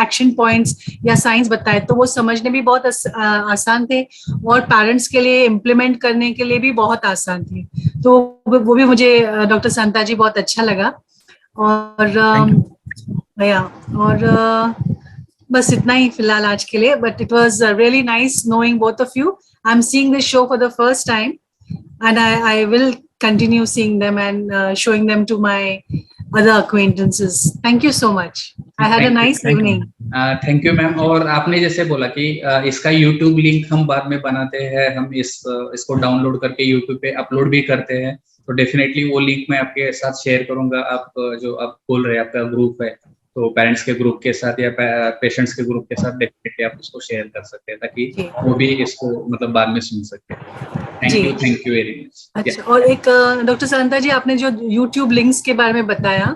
एक्शन पॉइंट्स या साइंस बताए, तो वो समझने भी बहुत आसान थे और पेरेंट्स के लिए इम्प्लीमेंट करने के लिए भी बहुत आसान थे। तो वो भी मुझे डॉक्टर संता जी बहुत अच्छा लगा। और बस इतना ही फिलहाल आज के लिए। But it was really nice knowing both of you. I am seeing this show for the first time and I will continue seeing them and showing them to my other acquaintances. Thank you so much. I had a nice evening. Thank you ma'am. और आपने जैसे बोला कि इसका YouTube link हम बाद में बनाते हैं, हम इसको डाउनलोड करके YouTube पे अपलोड भी करते हैं, तो डेफिनेटली वो लिंक मैं आपके साथ शेयर करूंगा। आप जो आप बोल रहे हैं आपका ग्रुप है, तो पेरेंट्स के ग्रुप के साथ या पेशेंट्स के ग्रुप के साथ डेफिनेटली आप उसको शेयर कर सकते हैं ताकि वो भी इसको मतलब बाद में सुन सकते हैं। Thank you very much. अच्छा, और एक डॉक्टर संता जी, आपने जो YouTube लिंक्स के बारे में बताया,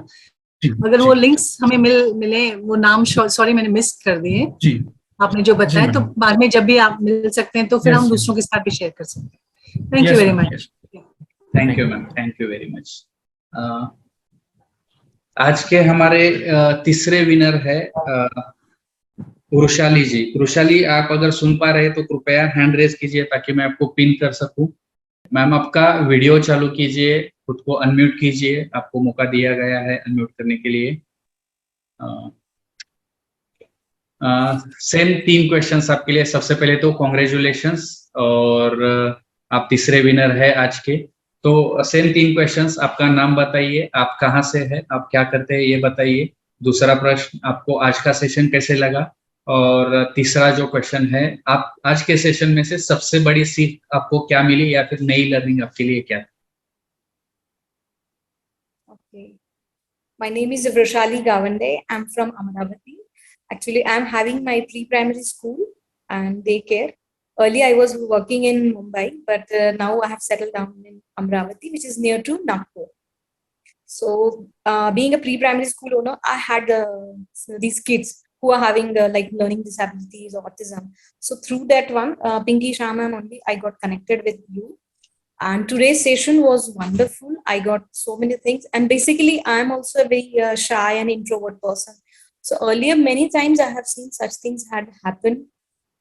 अगर वो लिंक्स हमें मिले, वो नाम सॉरी मैंने मिस कर दिए जी, आपने जो बताया, तो बाद में जब भी आप मिल सकते हैं तो फिर हम दूसरों के साथ भी शेयर कर सकते हैं। Thank you Yes, very ma'am, much. yes. Thank you ma'am, thank you very much. आज के हमारे तीसरे विनर है वृषाली जी. वृषाली, आप अगर सुन पा रहे तो कृपया हैंड रेज कीजिए ताकि मैं आपको पिन कर सकूं. मैम, आपका वीडियो चालू कीजिए, खुद को अनम्यूट कीजिए, आपको मौका दिया गया है अनम्यूट करने के लिए. सेम 3 क्वेश्चंस आपके लिए. सबसे पहले तो कॉन्ग्रेचुलेशंस, और आप तीसरे विनर है आज के. तो सेम 3 क्वेश्चंस. आपका नाम बताइए, आप कहाँ से है, आप क्या करते हैं ये बताइए. दूसरा प्रश्न, आपको आज का सेशन कैसे लगा. और तीसरा जो क्वेश्चन है, आप आज के सेशन में से सबसे बड़ी सीख आपको क्या मिली, या फिर नई लर्निंग आपके लिए क्या. Okay. My name is Vrishali Gawande. I'm from Amaravati. Actually, I'm having my pre-primary school and daycare. Earlier, I was working in Mumbai, but now I have settled down in Amaravati, which is near to Nagpur. So, being a pre-primary school owner, I had these kids who are having like learning disabilities or autism. So, through that one, Pinky Shaman only, I got connected with you. And today's session was wonderful. I got so many things. And basically, I'm also a very shy and introvert person. So earlier, many times I have seen such things had happened.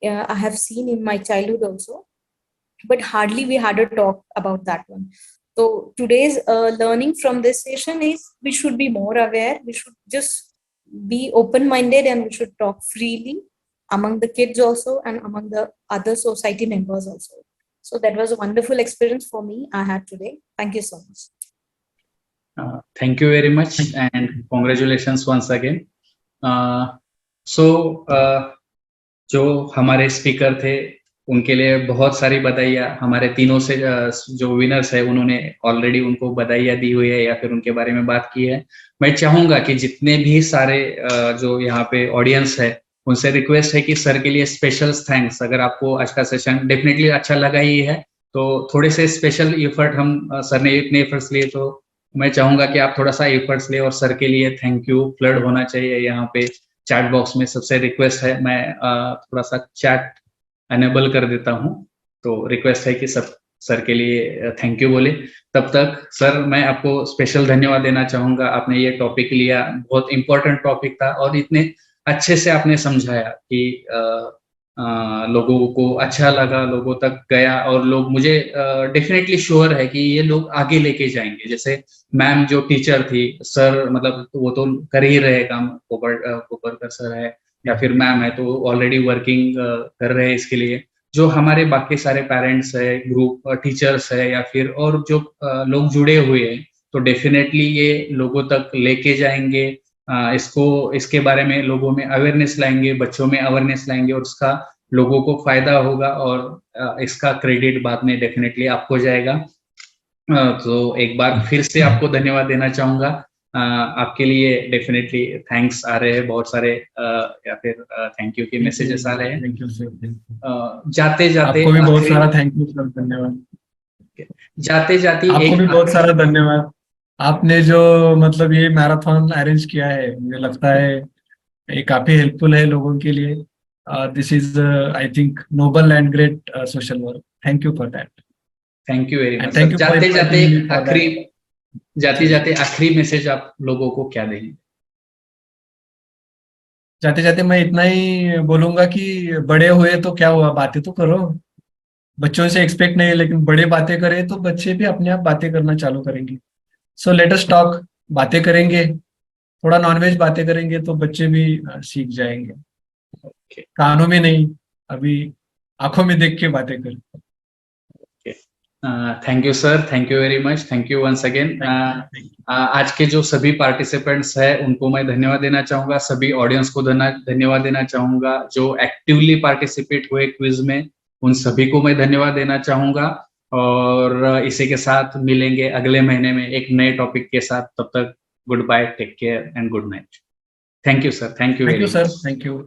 I have seen in my childhood also. But hardly we had a talk about that one. So today's learning from this session is we should be more aware. We should just be open-minded and we should talk freely among the kids also and among the other society members also. So that was a wonderful experience for me I had today. Thank you so much. Thank you very much and congratulations once again. जो हमारे speaker थे उनके लिए बहुत सारी बधाइयाँ. हमारे तीनों से जो विनर्स है उन्होंने ऑलरेडी उनको बधाइयाँ दी हुई है या फिर उनके बारे में बात की है. मैं चाहूंगा कि जितने भी सारे जो यहाँ पे ऑडियंस है उनसे रिक्वेस्ट है कि सर के लिए स्पेशल थैंक्स. अगर आपको आज का सेशन डेफिनेटली अच्छा लगा ही है तो थोड़े से स्पेशल एफर्ट, हम सर ने इतने एफर्ट्स लिए तो मैं चाहूंगा कि आप थोड़ा सा एफर्ट्स ले और सर के लिए थैंक यू फ्लड होना चाहिए यहाँ पे चैट बॉक्स में. सबसे रिक्वेस्ट है, मैं थोड़ा सा चैट अनेबल कर देता हूँ, तो रिक्वेस्ट है कि सब सर के लिए थैंक यू बोले. तब तक सर मैं आपको स्पेशल धन्यवाद देना चाहूंगा. आपने ये टॉपिक लिया, बहुत इंपॉर्टेंट टॉपिक था और इतने अच्छे से आपने समझाया कि लोगों को अच्छा लगा, लोगों तक गया और लोग, मुझे डेफिनेटली श्योर है कि ये लोग आगे लेके जाएंगे. जैसे मैम जो टीचर थी, सर मतलब वो तो कर ही रहे काम, कोपरकर सर है या फिर मैम है तो ऑलरेडी वर्किंग कर रहे हैं इसके लिए. जो हमारे बाकी सारे पेरेंट्स है, ग्रुप टीचर्स है या फिर और जो लोग जुड़े हुए हैं, तो डेफिनेटली ये लोगों तक लेके जाएंगे. इसके बारे में लोगों में अवेयरनेस लाएंगे, बच्चों में अवेयरनेस लाएंगे और उसका लोगों को फायदा होगा और इसका क्रेडिट बाद में डेफिनेटली आपको जाएगा. तो एक बार फिर से आपको धन्यवाद देना चाहूंगा. आपके लिए डेफिनेटली थैंक्स आ रहे हैं बहुत सारे, या फिर थैंक यू के मैसेजेस आ रहे हैं. Thank you sir. जाते जाते आपको भी बहुत सारा थैंक यू सर, धन्यवाद. जाते जाते आपको भी बहुत सारा धन्यवाद. आपने जो मतलब ये मैराथन अरेंज किया है, मुझे लगता है ये काफी हेल्पफुल है लोगों के लिए. This is I think noble and great social work. Thank you for that. Thank you very much. Thank you for जाते inviting me for जाते आखिरी मैसेज आप लोगों को क्या देंगे. जाते जाते मैं इतना ही बोलूंगा कि बड़े हुए तो क्या हुआ, बातें तो करो. बच्चों से एक्सपेक्ट नहीं है, लेकिन बड़े बातें करें तो बच्चे भी अपने आप बातें करना चालू करेंगे. So let us talk. बातें करेंगे, थोड़ा नॉनवेज बातें करेंगे तो बच्चे भी सीख जाएंगे. कानों में नहीं, अभी आंखों में देख के बातें करें. Thank you sir, thank you very much, thank you once again. आज के जो सभी पार्टिसिपेंट्स हैं उनको मैं धन्यवाद देना चाहूंगा. सभी ऑडियंस को धन्यवाद देना चाहूंगा. जो एक्टिवली पार्टिसिपेट हुए क्विज में उन सभी को मैं धन्यवाद देना चाहूंगा. और इसी के साथ मिलेंगे अगले महीने में एक नए टॉपिक के साथ. तब तक goodbye, take care and good night. Thank you sir, thank you very much. Sir, thank you.